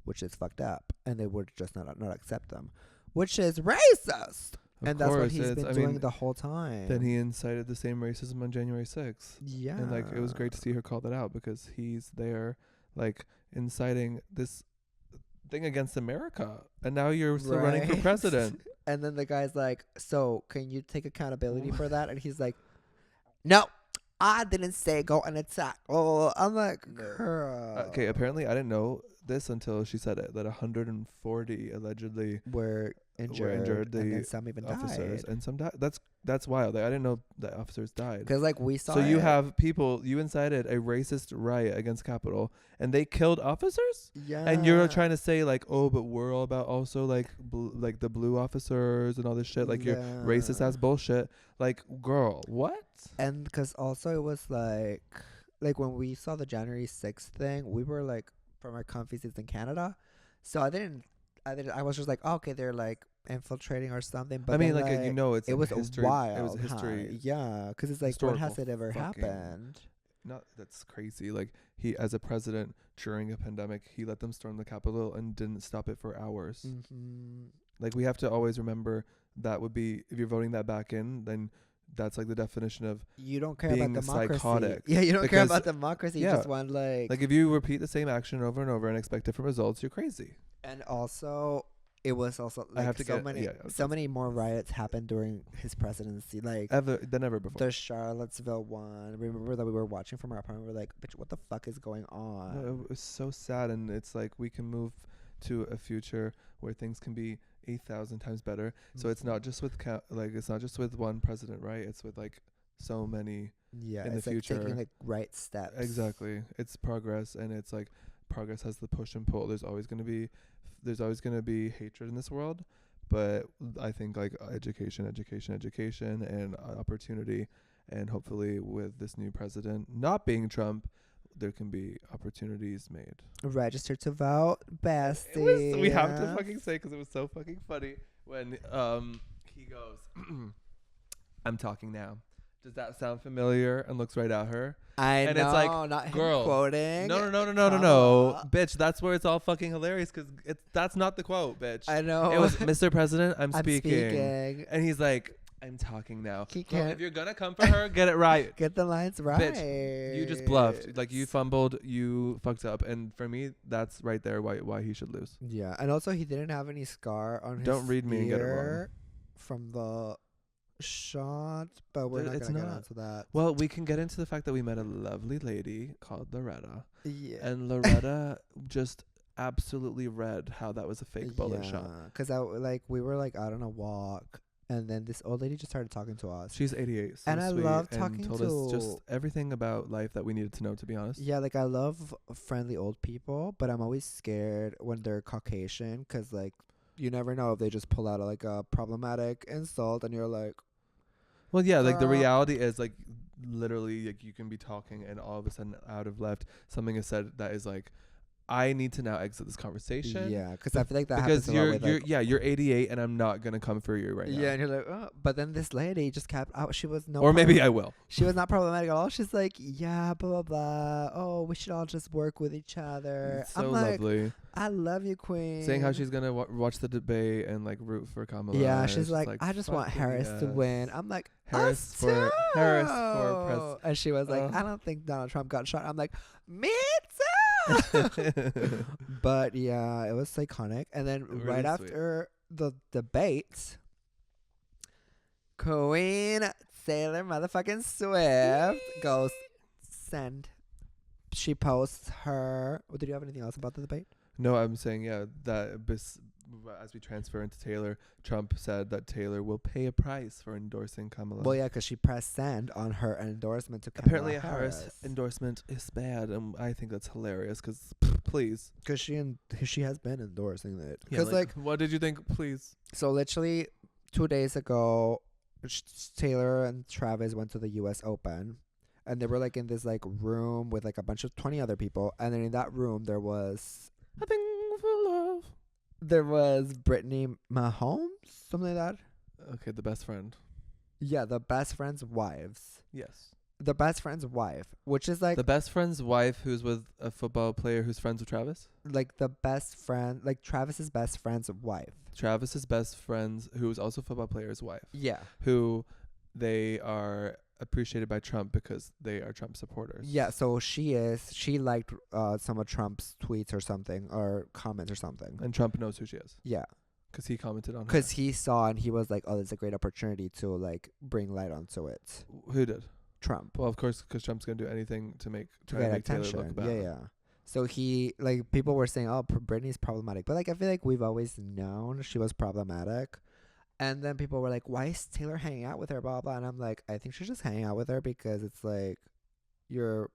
which is fucked up. And they would just not accept them, which is racist. And that's what he's been doing the whole time. Then he incited the same racism on January 6th. Yeah. And like it was great to see her call that out, because he's there like inciting this thing against America. And now you're still running for president. And then the guy's like, so can you take accountability for that? And he's like, no, I didn't say go and attack. Oh, I'm like, girl. Okay, apparently I didn't know this until she said it, that 140 allegedly were injured, and then some even officers, died. and some died. That's wild. Like, I didn't know that officers died. Because like we saw. So you have people, you incited a racist riot against Capitol, and they killed officers. Yeah. And you're trying to say like, oh, but we're all about also like like the blue officers and all this shit. Like you're racist ass bullshit. Like, girl, what? And because also it was like when we saw the January 6th thing, we were like from our comfy seats in Canada, so I was just like, oh, okay, they're like infiltrating or something. But I mean, then, like you know, it was history. wild. It was history. Yeah, because it's like, when has it ever happened? Not that's crazy. Like he, as a president during a pandemic, he let them storm the Capitol and didn't stop it for hours. Mm-hmm. Like we have to always remember that would be, if you're voting that back in, then that's like the definition of you don't care being about democracy. psychotic. Yeah, you don't care about democracy. Yeah. You just want like if you repeat the same action over and over and expect different results, you're crazy. And also, it was also like I have to so many more riots happened during his presidency, like than ever before. The Charlottesville one. Remember that we were watching from our apartment. We were like, bitch, what the fuck is going on? No, it was so sad, and it's like we can move to a future where things can be 8,000 times better. Mm-hmm. So it's not just with it's not just with one president, right? It's with like so many in the future. Taking like right steps. Exactly. It's progress, and it's like progress has the push and pull. There's always going to be hatred in this world, but I think like education and opportunity, and hopefully with this new president not being Trump, there can be opportunities made. Register to vote, bestie. We have to fucking say, because it was so fucking funny when he goes, I'm talking now. Does that sound familiar? And looks right at her. And know, it's like, not girl, him quoting. No. Bitch, that's where it's all fucking hilarious, because that's not the quote, bitch. I know. It was, Mr. President, I'm speaking. speaking. And he's like, I'm talking now. Girl, if you're going to come for her, get it right. Get the lines right. Bitch, you just bluffed. Like, you fumbled, you fucked up. And for me, that's right there why he should lose. Yeah. And also, he didn't have any scar on his Don't read me and get it wrong. From the shot, but we're not going to get onto that. Well, we can get into the fact that we met a lovely lady called Loretta. Yeah. And Loretta just absolutely read how that was a fake bullet shot. Because we were like out on a walk, and then this old lady just started talking to us. She's 88, so and I love talking told us just everything about life that we needed to know, to be honest. Yeah, like I love friendly old people, but I'm always scared when they're Caucasian, because like you never know if they just pull out like a problematic insult, and you're like, well, yeah, like the reality is like literally like you can be talking and all of a sudden out of left something is said that is like, I need to now exit this conversation. Yeah, because I feel like that happens a lot with you're 88 and I'm not gonna come for you right now. Yeah, and you're like, oh, but then this lady just kept out. She was or maybe I will. She was not problematic at all. She's like, yeah, blah blah blah. Oh, we should all just work with each other. It's so I'm like, lovely. I love you, queen. Saying how she's gonna watch the debate and like root for Kamala. Yeah, she's like, I just want Harris to win. I'm like, Harris for president. And she was like, I don't think Donald Trump got shot. I'm like, me too. But yeah, it was iconic. And then really right after the debate, Queen Taylor motherfucking Swift goes send. She posts her. Did you have anything else about the debate? No, I'm saying that as we transfer into Taylor, Trump said that Taylor will pay a price for endorsing Kamala. Well, yeah, because she pressed send on her endorsement to Kamala Apparently, Harris. Harris endorsement is bad, and I think that's hilarious. Because please, because she has been endorsing it. yeah, Because like, what did you think? Please. so literally 2 days ago, Taylor and Travis went to the U.S. Open, and they were like in this like room with like a bunch of 20 other people, and then in that room there was I think for love. There was Brittany Mahomes, something like that. Okay, the best friend. Yeah, the best friend's wives. Yes. The best friend's wife, which is like the best friend's wife who's with a football player who's friends with Travis. like the best friend, like Travis's best friend's wife. Travis's best friend's, who's also a football player's wife. Yeah. Who they are appreciated by Trump because they are Trump supporters. Yeah, so she liked some of Trump's tweets or something, or comments or something. And Trump knows who she is. Yeah. Because he commented on her. Because he saw and he was like, oh, it's a great opportunity to like bring light onto it. Who did? Trump. Well, of course, because Trump's going to do anything to make attention. Taylor look bad. Yeah, yeah. So he, like, people were saying, oh, Britney's problematic. But, like, I feel like we've always known she was problematic. And then people were like, why is Taylor hanging out with her, blah, blah. And I'm like, I think she's just hanging out with her because it's, like, your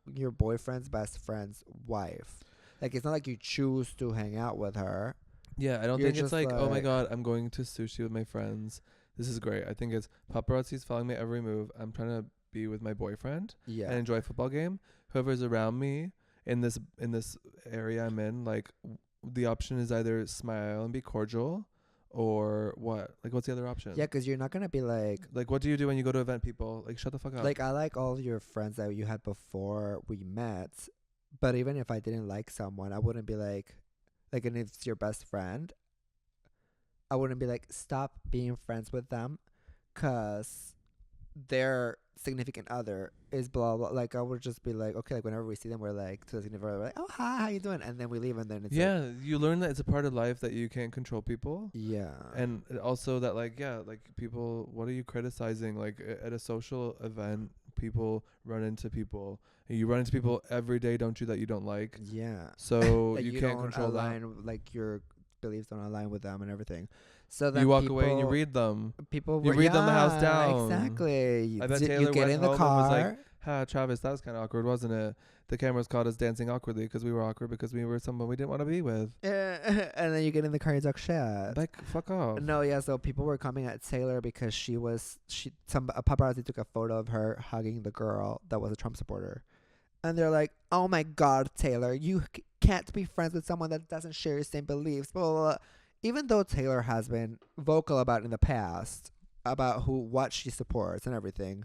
boyfriend's best friend's wife. Like, it's not like you choose to hang out with her. Yeah, I don't You're think it's just like, oh, my God, I'm going to sushi with my friends. This is great. I think it's paparazzi's following my every move. I'm trying to be with my boyfriend and enjoy a football game. Whoever's around me in this area I'm in, like, the option is either smile and be cordial or what? Like, what's the other option? Yeah, because you're not going to be like... Like, what do you do when you go to event people? Like, shut the fuck up. Like, I like all your friends that you had before we met. But even if I didn't like someone, I wouldn't be like, and if it's your best friend, I wouldn't be like, stop being friends with them because their significant other is blah, blah. Like, I would just be like, okay, like, whenever we see them, we're like, to the significant other, we're like, oh, hi, how you doing? And then we leave, and then it's yeah, like, you learn that it's a part of life that you can't control people. Yeah. And also that, like, yeah, like, people, what are you criticizing? Like, at a social event, people run into people. You run into people every day, don't you, that you don't like? Yeah. So like you can't don't control align, that. like, your beliefs don't align with them and everything. So then you walk away and you read them. People you read them the house down. Exactly. I bet Taylor you get went in the home car. And was like, ha, Travis, that was kind of awkward, wasn't it? The cameras caught us dancing awkwardly because we were awkward because we were someone we didn't want to be with. And then you get in the car and you talk shit. Like, fuck off. No, yeah. So people were coming at Taylor because a paparazzi took a photo of her hugging the girl that was a Trump supporter. And they're like, oh my God, Taylor, you can't be friends with someone that doesn't share your same beliefs. Blah, blah, blah. Even though Taylor has been vocal about in the past about what she supports and everything.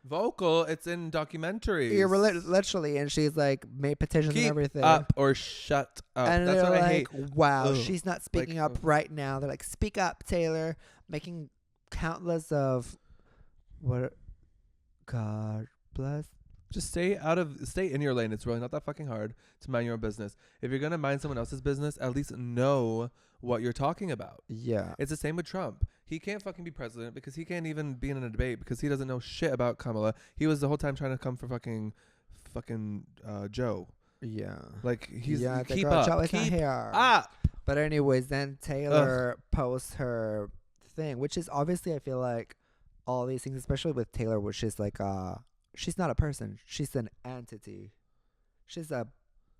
Vocal? It's in documentaries. Yeah, literally. And she's like made petitions and everything. Up or shut up. And that's they're what like, I hate. wow, Ugh. she's not speaking up right now. They're like, speak up, Taylor. Making countless of God bless. Just stay in your lane. It's really not that fucking hard to mind your own business. If you're going to mind someone else's business, at least know what you're talking about. Yeah. It's the same with Trump. He can't fucking be president because he can't even be in a debate because he doesn't know shit about Kamala. He was the whole time trying to come for fucking Joe. Yeah. Like, he's keep up. But anyways, then Taylor posts her thing, which is obviously, I feel like all these things, especially with Taylor, which is like she's not a person. She's an entity. She's a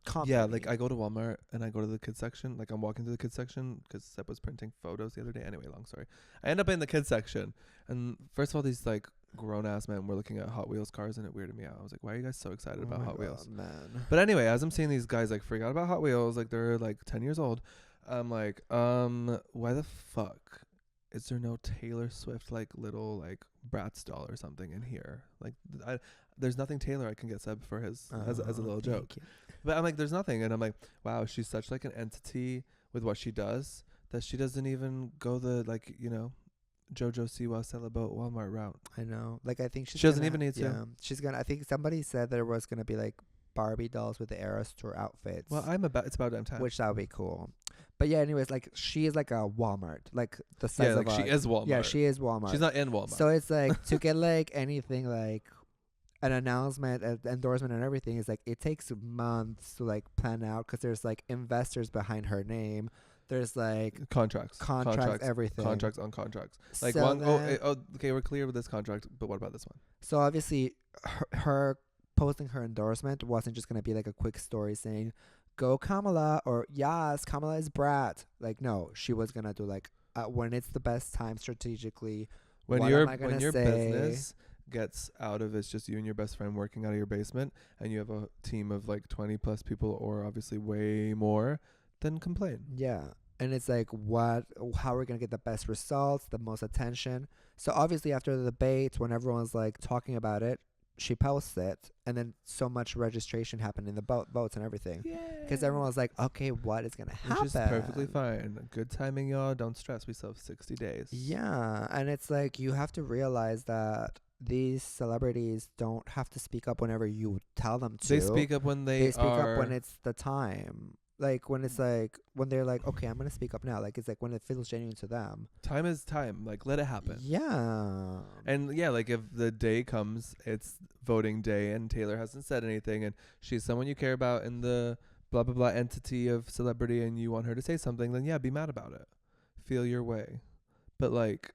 company. Yeah, like I go to Walmart and I go to the kids section. Like I'm walking to the kids section because Sebb was printing photos the other day. Anyway, long story. I end up in the kids section. And first of all, these like grown-ass men were looking at Hot Wheels cars and it weirded me out. I was like, why are you guys so excited about Hot Wheels? Man. But anyway, as I'm seeing these guys like freak out about Hot Wheels, like they're like 10 years old. I'm like, why the fuck is there no Taylor Swift like little like Bratz doll or something in here? Like there's nothing Taylor I can get Sebb for his as a little joke. But I'm like, there's nothing. And I'm like, wow, she's such like an entity with what she does that she doesn't even go the like, you know, Jojo Siwa Sailboat Walmart route. I know. Like I think she doesn't even need to. Yeah, she's gonna. I think somebody said there was gonna be like Barbie dolls with the Eras Tour outfits. Well, it's about damn time. Which that would be cool. But yeah, anyways, like she is like a Walmart, like the size of she is Walmart. Yeah, she is Walmart. She's not in Walmart. So it's like to get like anything like an announcement, an endorsement, and everything is like it takes months to like plan out because there's like investors behind her name. There's like contracts, everything. Contracts on contracts. Like so one, okay, we're clear with this contract, but what about this one? So obviously, her posting her endorsement wasn't just gonna be like a quick story saying, "Go Kamala" or "Yes, Kamala is brat." Like, no, she was gonna do like when it's the best time strategically. When what your am I gonna say? business gets out of it's just you and your best friend working out of your basement, and you have a team of like 20 plus people, or obviously way more, then complain. Yeah. And it's like, how are we going to get the best results, the most attention? So obviously after the debate, when everyone's like talking about it, she posts it. And then so much registration happened in the votes and everything. Because everyone was like, okay, what is going to happen? Which is perfectly fine. Good timing, y'all. Don't stress. We still have 60 days. Yeah. And it's like, you have to realize that these celebrities don't have to speak up whenever you tell them to. They speak up when they speak up when it's the time. Like when it's like when they're like, okay, I'm gonna speak up now. Like it's like when it feels genuine to them. Time is time. Like let it happen. Yeah. And yeah, like if the day comes, it's voting day, and Taylor hasn't said anything, and she's someone you care about in the blah blah blah entity of celebrity, and you want her to say something, then yeah, be mad about it. Feel your way, but like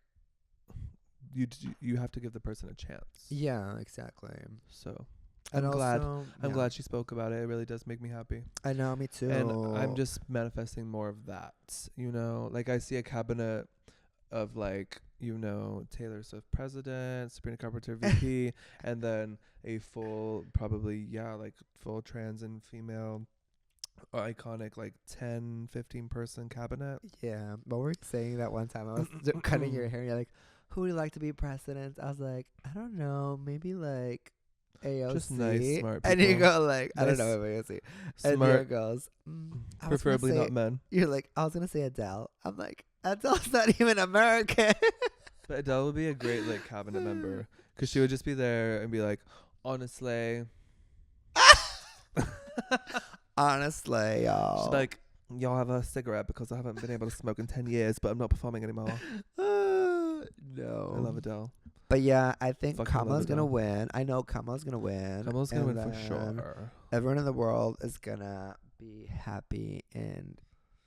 you have to give the person a chance. Yeah, exactly. So. And I'm glad she spoke about it. It really does make me happy. I know, me too. And I'm just manifesting more of that. You know, like I see a cabinet of like, you know, Taylor Swift president, Sabrina Carpenter VP, and then a full, probably, like full trans and female iconic like 10, 15 person cabinet. Yeah. But we were saying that one time I was cutting your hair and you're like, who would you like to be president? I was like, I don't know, maybe like AOC. Just nice, smart people. And you go like, I don't know if AOC. And there goes, preferably not men. You're like, I was gonna say Adele. I'm like, Adele's not even American. But Adele would be a great like cabinet member, because she would just be there and be like, honestly, honestly, y'all. She's like, y'all have a cigarette because I haven't been able to smoke in 10 years, but I'm not performing anymore. No. I love Adele. But yeah, I think Fucking Kamala's gonna win. I know Kamala's gonna win. Kamala's gonna win for sure. Everyone in the world is gonna be happy and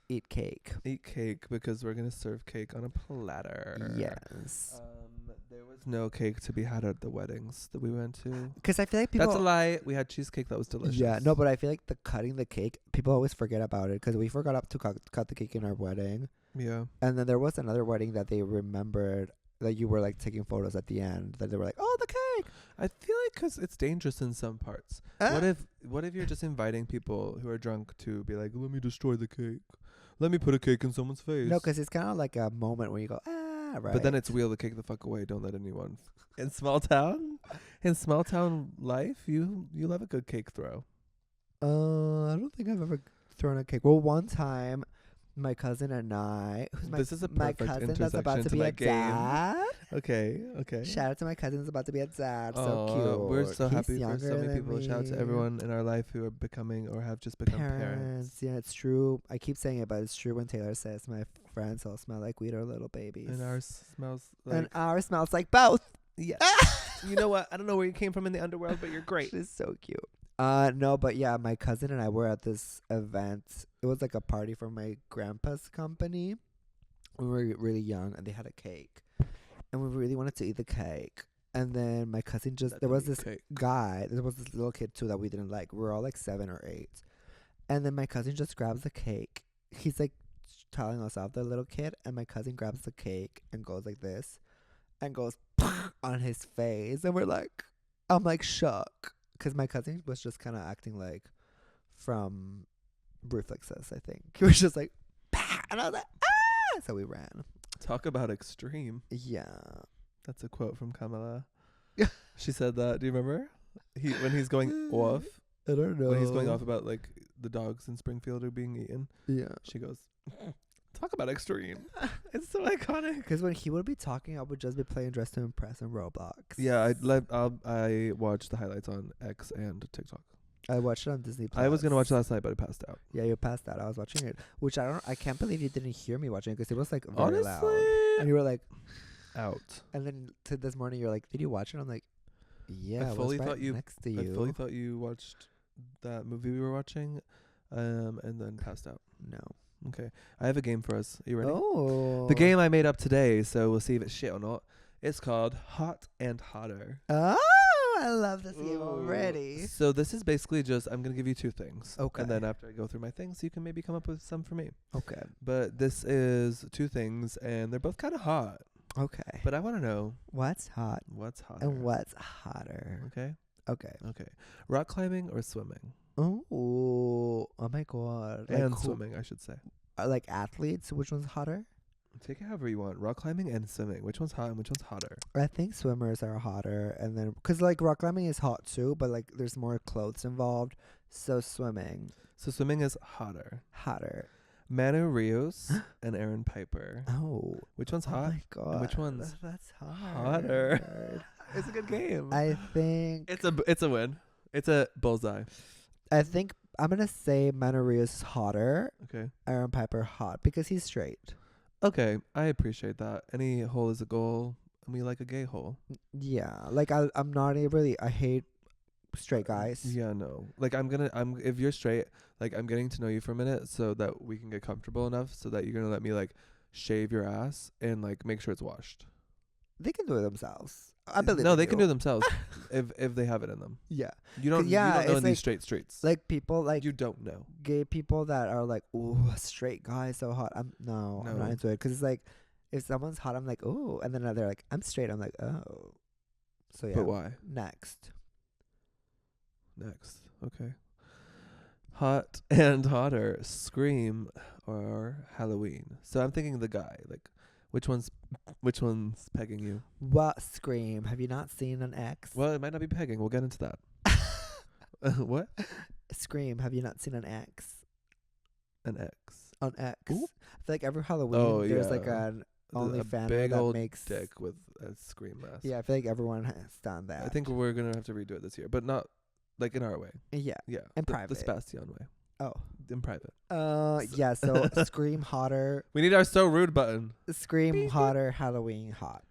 eat cake. Eat cake, because we're gonna serve cake on a platter. Yes. There was no cake to be had at the weddings that we went to. Because I feel like people. That's a lie. We had cheesecake that was delicious. Yeah, no, but I feel like the cutting the cake, people always forget about it, because we forgot to cut the cake in our wedding. Yeah. And then there was another wedding that they remembered that you were like taking photos at the end, that they were like, oh, the cake. I feel like because it's dangerous in some parts. What if you're just inviting people who are drunk to be like, let me destroy the cake, let me put a cake in someone's face? No, because it's kind of like a moment where you go, right. But then it's wheel the cake the fuck away. Don't let anyone in small town life. You love a good cake throw. I don't think I've ever thrown a cake. Well, one time, my cousin and I, this is a perfect my cousin intersection that's about to be a dad. Okay. Shout out to my cousin that's about to be a dad. Aww, so cute. We're so He's happy for so many people. me. Shout out to everyone in our life who are becoming or have just become parents. Yeah, it's true. I keep saying it, but it's true when Taylor says my friends all smell like weed or little babies. And ours smells like both. Yeah. You know what? I don't know where you came from in the underworld, but you're great. She's so cute. No, but yeah, my cousin and I were at this event. It was like a party for my grandpa's company. We were really young, and they had a cake, and we really wanted to eat the cake. And then my cousin there was this little kid too that we didn't like. We were all like 7 or 8, and then my cousin just grabs the cake. He's like telling us off, the little kid, and my cousin grabs the cake and goes like this, and goes on his face, and I'm like shook. Because my cousin was just kind of acting like from Reflexes, I think. He was just like, bah! And I was like, ah! So we ran. Talk about extreme. Yeah. That's a quote from Kamala. She said that. Do you remember? When he's going off. I don't know. When he's going off about like the dogs in Springfield are being eaten. Yeah. She goes, talk about extreme. It's so iconic. Because when he would be talking, I would just be playing Dress to Impress and Roblox. Yeah, I watched the highlights on X and TikTok. I watched it on Disney Plus. I was gonna watch last night, but I passed out. Yeah, you passed out. I was watching it, which I can't believe you didn't hear me watching it, because it was like very loud. And you were like out. And then to this morning, you're like, did you watch it? I'm like, yeah. I fully thought you next to you. I fully thought you watched that movie we were watching, and then passed out. No. Okay. I have a game for us. Are you ready? Oh. The game I made up today, so we'll see if it's shit or not. It's called Hot and Hotter. Oh, I love this game already. So this is basically just, I'm going to give you two things. Okay. And then after I go through my things, you can maybe come up with some for me. Okay. But this is two things, and they're both kind of hot. Okay. But I want to know. What's hot? What's hotter? And what's hotter? Okay. Okay. Okay. Rock climbing or swimming? Oh my God. And swimming, I should say. Like athletes, which one's hotter? Take it however you want. Rock climbing and swimming. Which one's hot and which one's hotter? I think swimmers are hotter, and then because like rock climbing is hot too, but like there's more clothes involved. So swimming. So swimming is hotter. Hotter. Manu Rios and Aaron Piper. Oh. Which one's hot? Oh my God. And which one's that's hotter? It's a good game. I think It's a win. It's a bullseye. I think I'm gonna say Manorius is hotter. Okay. Aaron Piper hot because he's straight. Okay, I appreciate that. Any hole is a goal, and we like a gay hole. Yeah, like I'm not I hate straight guys. Yeah, no. Like if you're straight, like I'm getting to know you for a minute so that we can get comfortable enough so that you're gonna let me like shave your ass and like make sure it's washed. They can do it themselves. I believe. No, they can do it themselves if they have it in them. Yeah. You don't know in these straight streets. Like people like you don't know. Gay people that are like, ooh, a straight guy is so hot. I'm not into it because it's like if someone's hot, I'm like, ooh, and then they're like, I'm straight. I'm like, oh. So yeah. But why? Next. Okay. Hot and hotter, Scream or Halloween. So I'm thinking the guy. Like, which one's pegging you? What Scream? Have you not seen an X? Well, it might not be pegging. We'll get into that. What? Scream. Have you not seen an X? An X. On X. Ooh. I feel like every Halloween there's like an a OnlyFans big that old makes dick with a Scream mask. Yeah, I feel like everyone has done that. I think we're gonna have to redo it this year, but not like in our way. Yeah. Yeah. In the private. Sebastian way. Oh. In private. Yeah. So Scream hotter. We need our so rude button. Scream hotter. Halloween hot.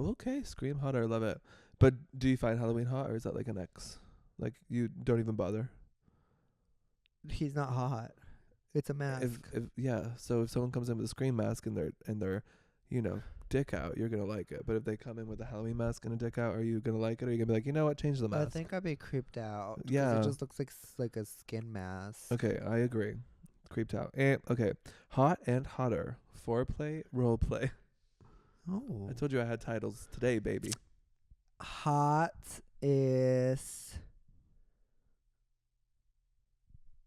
Okay, Scream hotter. Love it. But do you find Halloween hot, or is that like an X? Like you don't even bother. He's not hot. It's a mask. So if someone comes in with a Scream mask and their dick out, you're gonna like it. But if they come in with a Halloween mask and a dick out, are you gonna like it, or are you gonna be like, you know what, change the mask? I think I'd be creeped out. Yeah, it just looks like a skin mask. Okay, I agree. Creeped out. Okay, hot and hotter, foreplay, role play. Oh, I told you I had titles today, baby. Hot is.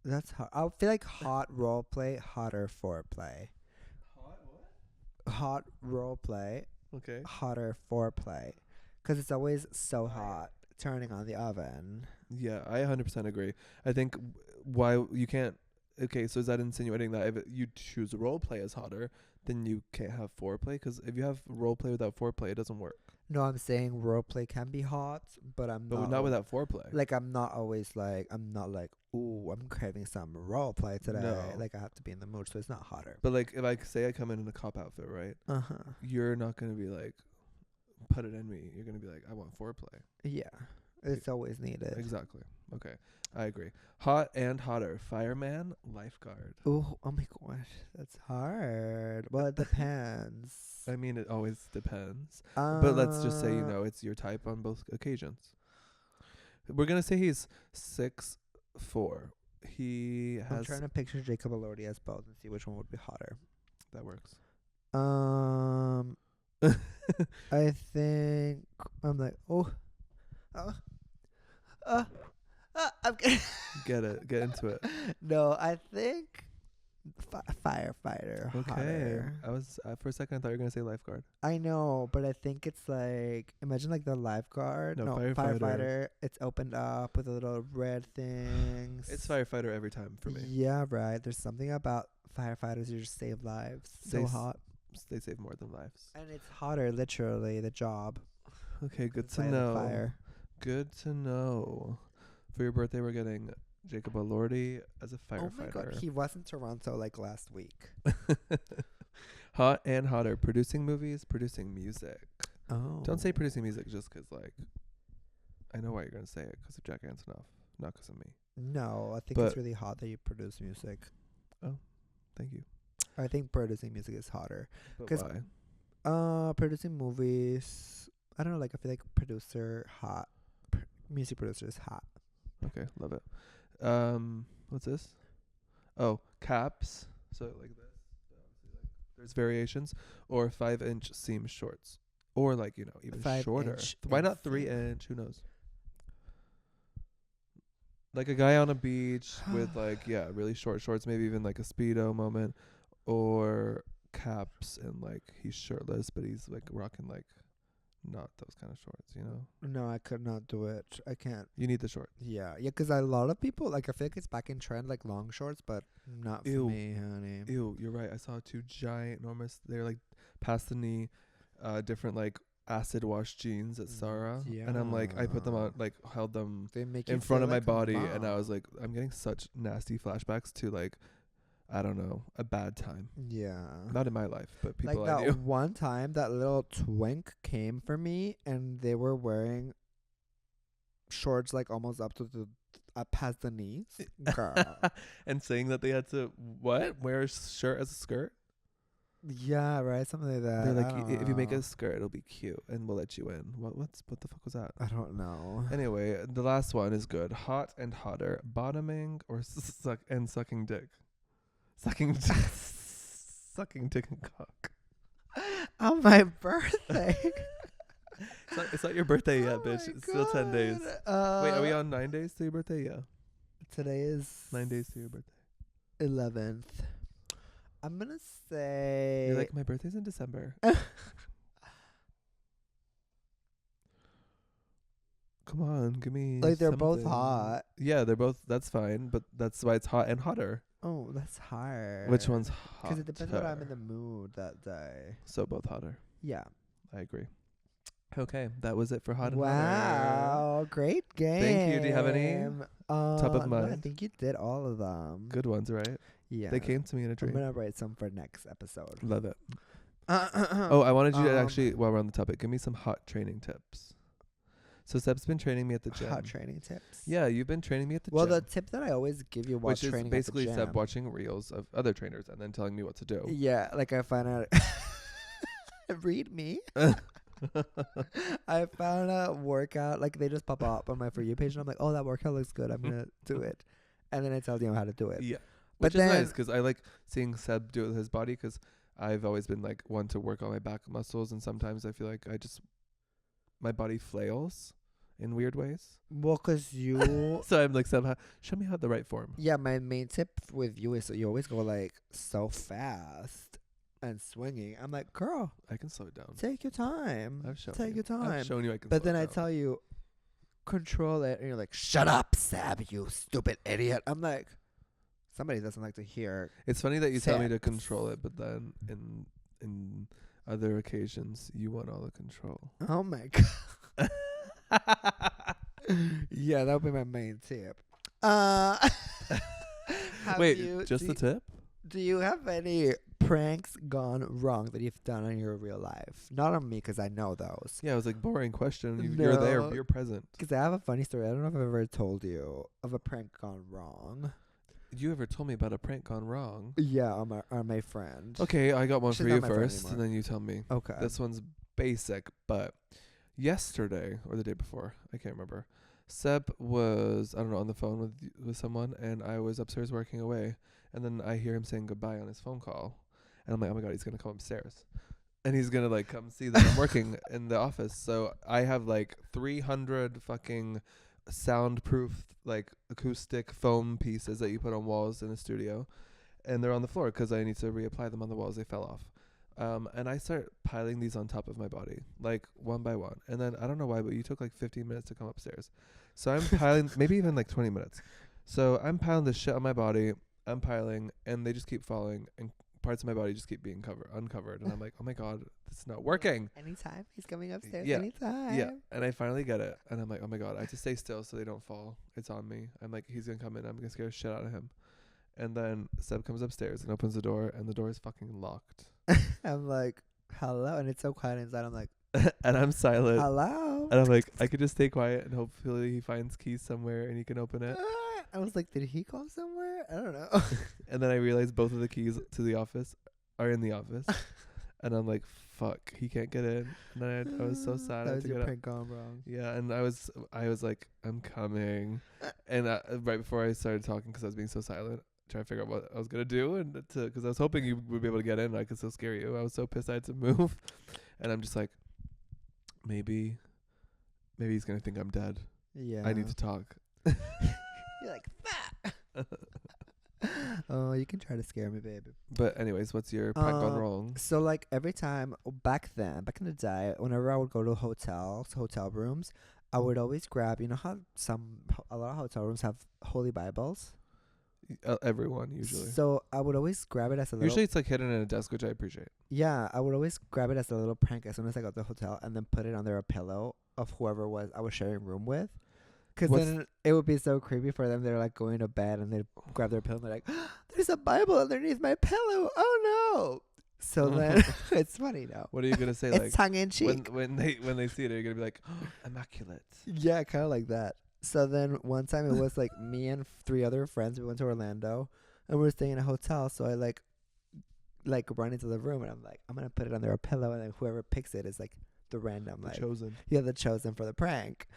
That's hot. I feel like hot role play, hotter foreplay. Hot what? Hot role play. Okay. Hotter foreplay, because it's always so hot turning on the oven. Yeah, I 100% agree. I think why you can't. Okay, so is that insinuating that if you choose role play as hotter, then you can't have foreplay? Because if you have role play without foreplay, it doesn't work. No, I'm saying role play can be hot, but not without foreplay. Like I'm not like, ooh, I'm craving some role play today. No. Like I have to be in the mood, so it's not hotter. But like if I say I come in a cop outfit, right? You're not gonna be like, put it in me. You're gonna be like, I want foreplay. Yeah, it's always needed. Exactly. Okay, I agree. Hot and hotter, fireman, lifeguard. Oh my gosh, that's hard. Well, it depends. I mean, it always depends. But let's just say it's your type on both occasions. We're gonna say he's 6'4". He has. I'm trying to picture Jacob Elordi as both and see which one would be hotter. That works. I think I'm like, I'm Get into it. No, I think firefighter. Okay, hotter. I was for a second I thought you were gonna say lifeguard. I know, but I think it's like imagine like the lifeguard. No, firefighter. It's opened up with a little red things. It's firefighter every time for me. Yeah, right. There's something about firefighters who just save lives. So hot. They save more than lives. And it's hotter, literally, the job. Okay, good to know. Good to know. For your birthday, we're getting Jacob Elordi as a firefighter. Oh my God, he was in Toronto like last week. Hot and hotter, producing movies, producing music. Oh. Don't say producing music just 'cause like, I know why you're going to say it, 'cause of Jack Antonoff, not 'cause of me. No, I think it's really hot that you produce music. Oh, Thank you. I think producing music is hotter. But 'Cause why? Producing movies. I don't know. Like I feel like music producer is hot. Okay, love it. What's this? Oh, caps. So like this. But obviously, like, there's variations, or 5-inch seam shorts, or like even 5 shorter. inch Why not inseam. 3-inch? Who knows? Like a guy on a beach with like really short shorts, maybe even like a speedo moment, or caps and like he's shirtless, but he's like rocking like not those kind of shorts. No, I could not do it. I can't. You need the short. Yeah, 'cause a lot of people like I feel like it's back in trend like long shorts, but not Ew. for me, honey. Ew, you're right. I saw 2 giant, enormous. They're like past the knee, different like acid wash jeans at Zara, and I'm like, I put them on, like held them They make in you front feel of my like a body, and I mom. was like, I'm getting such nasty flashbacks to like, I don't know, a bad time. Yeah. Not in my life, but people Like I that knew. one time that little twink came for me and they were wearing shorts like almost up to the past the knees. Girl. And saying that they had to wear a shirt as a skirt. Yeah, right, something like that. They're like, I don't if you make know. a skirt, it'll be cute, and we'll let you in. What the fuck was that? I don't know. Anyway, the last one is good. Hot and hotter, bottoming or sucking dick. Sucking sucking dick and cock. On my birthday. It's not your birthday yet, Oh bitch. my It's still 10 days. Wait, are we Uh, on 9 days to your birthday? Yeah. Today is 9 days to your birthday. 11th. I'm gonna say You're like, my birthday's in December. Come on, give me like they're both something. hot. Yeah, they're both. That's fine, but that's why it's hot and hotter. Oh, that's hard. Which one's hot? Because it depends what I'm in the mood that day. So both hotter. Yeah. I agree. Okay, that was it for hot and hotter. Wow, great game. Thank you. Do you have any top of no, I mind? think you did all of them. Good ones, right? Yeah. They came to me in a I'm dream. gonna write some for next episode. Love it. Oh, I wanted you to actually, while we're on the topic, give me some hot training tips. So Seb's been training me at the gym. Hot training tips. Yeah, you've been training me at the Well, gym. the tip that I always give you while Which is training basically at the gym. Seb watching reels of other trainers and then telling me what to do. Yeah, like I found out. Read me. I found a workout, like they just pop up on my For You page, and I'm like, oh, that workout looks good. I'm gonna do it, and then it tells you how to do it. Yeah, But which is then, nice because I like seeing Seb do it with his body because I've always been like one to work on my back muscles, and sometimes I feel like my body flails in weird ways. well, 'cause you, So I'm like, Seb, show me how the right form. yeah, my main tip with you is you always go like so fast and swinging. I'm like, girl, I can slow it down. take your time. I've shown Take you. your time. I've shown you I can. But slow then it I down. tell you, control it, and you're like, shut up, Seb, you stupid idiot. I'm like, somebody doesn't like to hear. It's funny that you tell me to tips. control it, but then in other occasions you want all the control. Oh my god. Yeah, that would be my main tip. Wait, just the tip? Do you have any pranks gone wrong that you've done in your real life? Not on me, 'cause I know those. Yeah, it was like boring question. You're there. No. You're present. 'Cause I have a funny story. I don't know if I've ever told you of a prank gone wrong. You ever told me about a prank gone wrong? Yeah, on my friend. Okay, I got one She's for not you my friend first, and anymore. then you tell me. Okay. This one's basic, but yesterday or the day before, I can't remember. Seb was, I don't know, on the phone with someone, and I was upstairs working away, and then I hear him saying goodbye on his phone call, and I'm like, oh my god, he's gonna come upstairs, and he's gonna like come see that I'm working in the office. So I have like 300 fucking soundproof like acoustic foam pieces that you put on walls in a studio, and they're on the floor 'cause I need to reapply them on the walls. They fell off. And I start piling these on top of my body, like one by one. And then I don't know why, but you took like 15 minutes to come upstairs. So I'm piling, maybe even like 20 minutes. So I'm piling this shit on my body. I'm piling, and they just keep falling, and parts of my body just keep being uncovered. And I'm like, oh my god, this is not working. Anytime he's coming upstairs. Yeah. Anytime. Yeah. And I finally get it. And I'm like, oh my god, I have to stay still so they don't fall. It's on me. I'm like, he's gonna come in. I'm gonna scare the shit out of him. And then Seb comes upstairs and opens the door, and the door is fucking locked. I'm like, hello, and it's so quiet inside. I'm like, And I'm silent. hello. And I'm like, I could just stay quiet and hopefully he finds keys somewhere and he can open it. I was like, did he go somewhere? I don't know. And then I realized both of the keys to the office are in the office. And I'm like, fuck, he can't get in. And then I was so sad. That was your prank gone wrong. Yeah, and I was like, I'm coming. And right before I started talking, because I was being so silent, trying to figure out what I was going to do. And because I was hoping you would be able to get in. And I could still scare you. I was so pissed I had to move. And I'm just like, maybe he's going to think I'm dead. Yeah. I need to talk. You're like, fuck. Oh, you can try to scare me, baby. But anyways, what's your prank gone wrong? So like every time back in the day, whenever I would go to hotel rooms, I would always grab, you know how a lot of hotel rooms have holy Bibles? Everyone, usually. So I would always grab it as a little... Usually it's like hidden in a desk, which I appreciate. Yeah, I would always grab it as a little prank as soon as I got to the hotel and then put it under a pillow of whoever I was sharing room with. Because then it would be so creepy for them. They're like going to bed and they'd grab their pillow and they're like, there's a Bible underneath my pillow. Oh no. So then it's funny now. What are you going to say? It's tongue in cheek. When they see it, you're going to be like, oh, immaculate. Yeah, kind of like that. So then one time it was like me and 3 other friends. We went to Orlando and we were staying in a hotel. So I like run into the room and I'm like, I'm going to put it under a pillow. And then whoever picks it is like the random, The like chosen. Yeah, the chosen for the prank.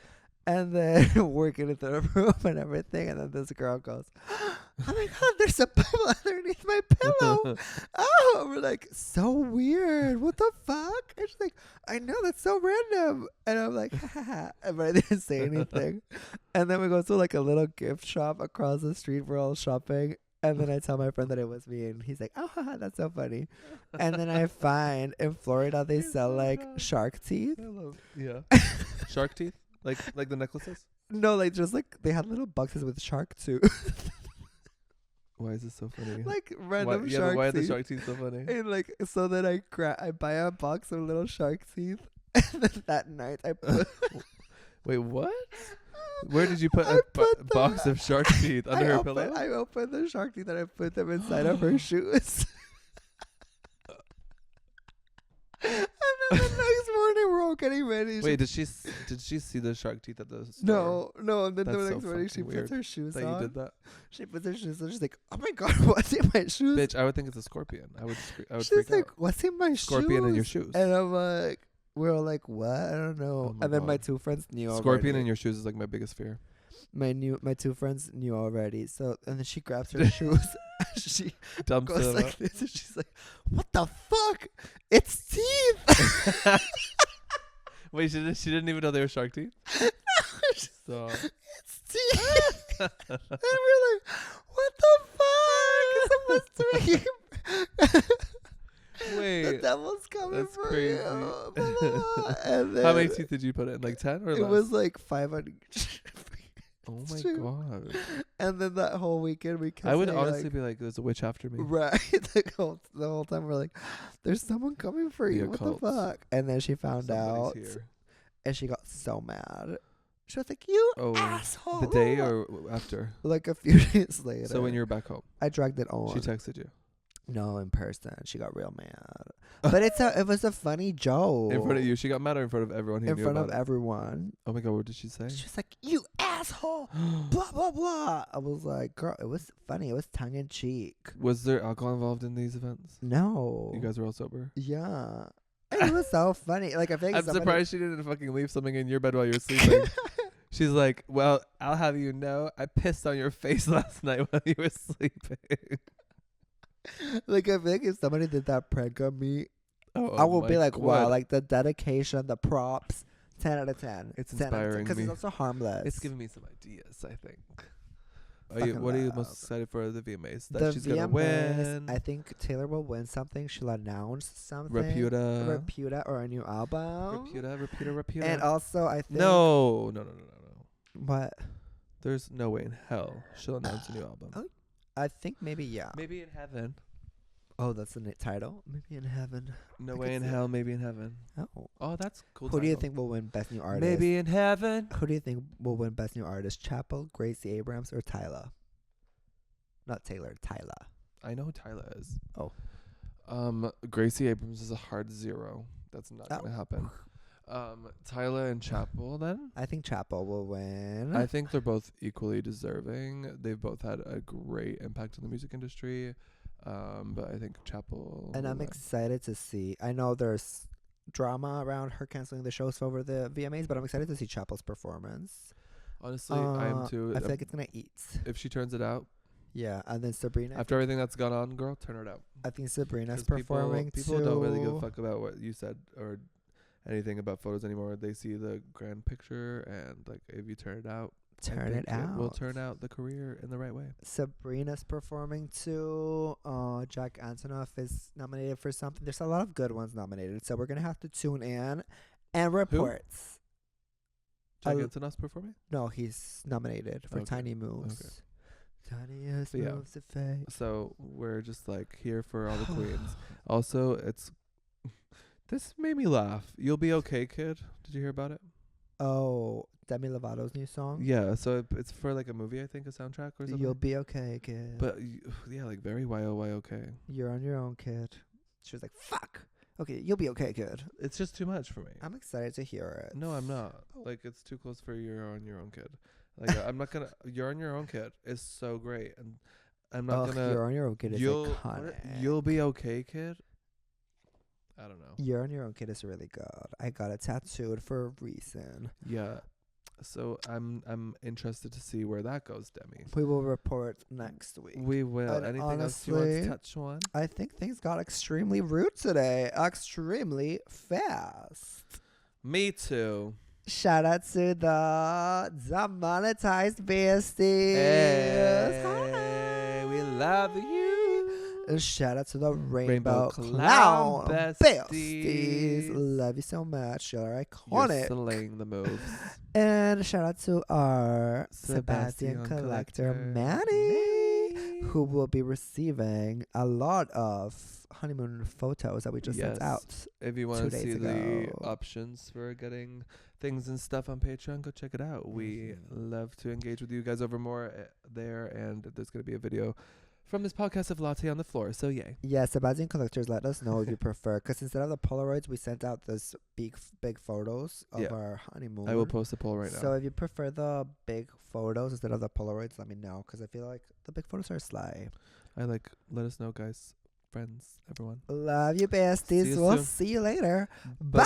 And then we're getting into the room and everything. And then this girl goes, oh my God, there's a Bible underneath my pillow. Oh, we're like, so weird. What the fuck? And she's like, I know, that's so random. And I'm like, ha ha ha. But I didn't say anything. And then we go to like a little gift shop across the street. We're all shopping. And then I tell my friend that it was me. And he's like, oh, haha, that's so funny. And then I find in Florida, they sell like shark teeth. Yeah. Shark teeth? Like the necklaces? No, like just like they had little boxes with shark too. Why is this so funny? Like random shark why are teeth. the shark teeth so funny? And like so then I buy a box of little shark teeth. And then that night I put Wait, what? Where did you put a box of shark teeth under her pillow? I opened the shark teeth and I put them inside of her shoes. And then the next morning we're all getting ready. Wait, did she see the shark teeth at the store? No. And then That's the next so morning she fucking puts her shoes that on. you did that. She puts her shoes on. She's like, oh my God, what's in my shoes? Bitch, I would think it's a scorpion. I would She's freak like, out. what's in my Scorpion shoes? in your shoes. And I'm like, we're all like, what? I don't know. Oh my And then my God. 2 friends knew Scorpion already. in your shoes is like my biggest fear. My 2 friends knew already. So and then she grabs her shoes. She Dumps goes it like up. this, and she's like, "What the fuck? It's teeth!" Wait, she didn't even know they were shark teeth? So It's teeth. And we're like, "What the fuck? Someone's doing wait, the devil's coming that's for crazy. you." Blah, blah, blah. And then how many teeth did you put in? Like 10 or less? It was like 500. Oh my true. God. And then that whole weekend we kept I would saying, honestly like, be like, there's a witch after me. right. the whole time we're like, there's someone coming for The you. What occult. the fuck? And then she found out, Somebody's here. and she got so mad. She was like, "You asshole!" The day or after? like a few days later. So when you were back home, I dragged it on. she texted you. No, in person. She got real mad. But it was a funny joke. In front of you. She got mad or in front of everyone who In knew front about of it? everyone. Oh my God, what did she say? She was like, "You asshole!" blah blah blah. I was like, "Girl, it was funny. It was tongue in cheek." Was there alcohol involved in these events? No. You guys were all sober? Yeah. And it was so funny. Like I think I'm surprised she didn't fucking leave something in your bed while you were sleeping. She's like, well, I'll have you know, I pissed on your face last night while you were sleeping. Like I think if somebody did that prank on me, Oh, I will be like, God. wow, like the dedication, the props, 10 out of 10. It's 10 out of 10, inspiring because me. it's also harmless. It's giving me some ideas, I think. Fucking What are you love. most excited for the VMAs? That The she's going to VMAs, win? I think Taylor will win something. She'll announce something. Reputa. or a new album. Reputa. And also, I think. No. What? There's no way in hell she'll announce a new album. Oh. I think maybe, yeah. Maybe in heaven. Oh, that's the title? Maybe in heaven. No I way could in see hell, maybe in heaven. Oh. Oh, that's cool. Who do you title. think will win Best New Artist? Maybe in heaven. Who do you think will win Best New Artist? Chapel, Gracie Abrams, or Tyler? Not Taylor, Tyler. I know who Tyler is. Oh. Gracie Abrams is a hard 0. That's not gonna happen. Tyler and Chapel then? I think Chapel will win. I think they're both equally deserving. They've both had a great impact on the music industry. But I think Chapel. And I'm excited to see. I know there's drama around her canceling the shows over the VMAs, but I'm excited to see Chapel's performance. Honestly, I am too. I feel like it's gonna eat. If she turns it out. Yeah, and then Sabrina. After everything that's gone on, girl, turn it out. I think Sabrina's performing too. People don't really give a fuck about what you said or anything about photos anymore. They see the grand picture, and like if you turn it out, we'll turn out the career in the right way. Sabrina's performing too. Jack Antonoff is nominated for something. There's a lot of good ones nominated, so we're gonna have to tune in and report. Jack Antonoff's performing? No, he's nominated for Tiny Moves. Okay. Tiniest moves of fate. So we're just like here for all the queens. Also, this made me laugh. You'll Be Okay, Kid. Did you hear about it? Oh, Demi Lovato's new song? Yeah, so it's for like a movie, I think, a soundtrack or something. You'll Be Okay, Kid. But yeah, like very Y-O-Y-O-K. You're on your own, kid. She was like, fuck. Okay, you'll be okay, kid. It's just too much for me. I'm excited to hear it. No, I'm not. Like, it's too close for You're on Your Own, Kid. Like, I'm not gonna. You're on Your Own, Kid is so great, and I'm not gonna. You're on Your Own, Kid is iconic. You'll Be Okay, Kid. I don't know. You're on Your Own, Kid is really good. I got it tattooed for a reason. Yeah. So I'm interested to see where that goes, Demi. We will report next week. We will. And anything else you want to touch on? I think things got extremely rude today. Extremely fast. Me too. Shout out to the demonetized besties. Hey, we love you. And shout out to the Rainbow Clown besties. Love you so much. You're iconic. You're slaying the moves. And shout out to our Sebastian collector, Manny, who will be receiving a lot of honeymoon photos that we just sent out. If you want to see the options for getting things and stuff on Patreon, go check it out. We love to engage with you guys over more there, and there's going to be a video from this podcast of Latte on the Floor, so yay. Yeah, Sebastian collectors, let us know if you prefer, because instead of the Polaroids, we sent out this big photos of our honeymoon. I will post a poll right now. So if you prefer the big photos instead of the Polaroids, let me know, because I feel like the big photos are sly. Let us know, guys, friends, everyone. Love you, besties. We'll see you later. Bye.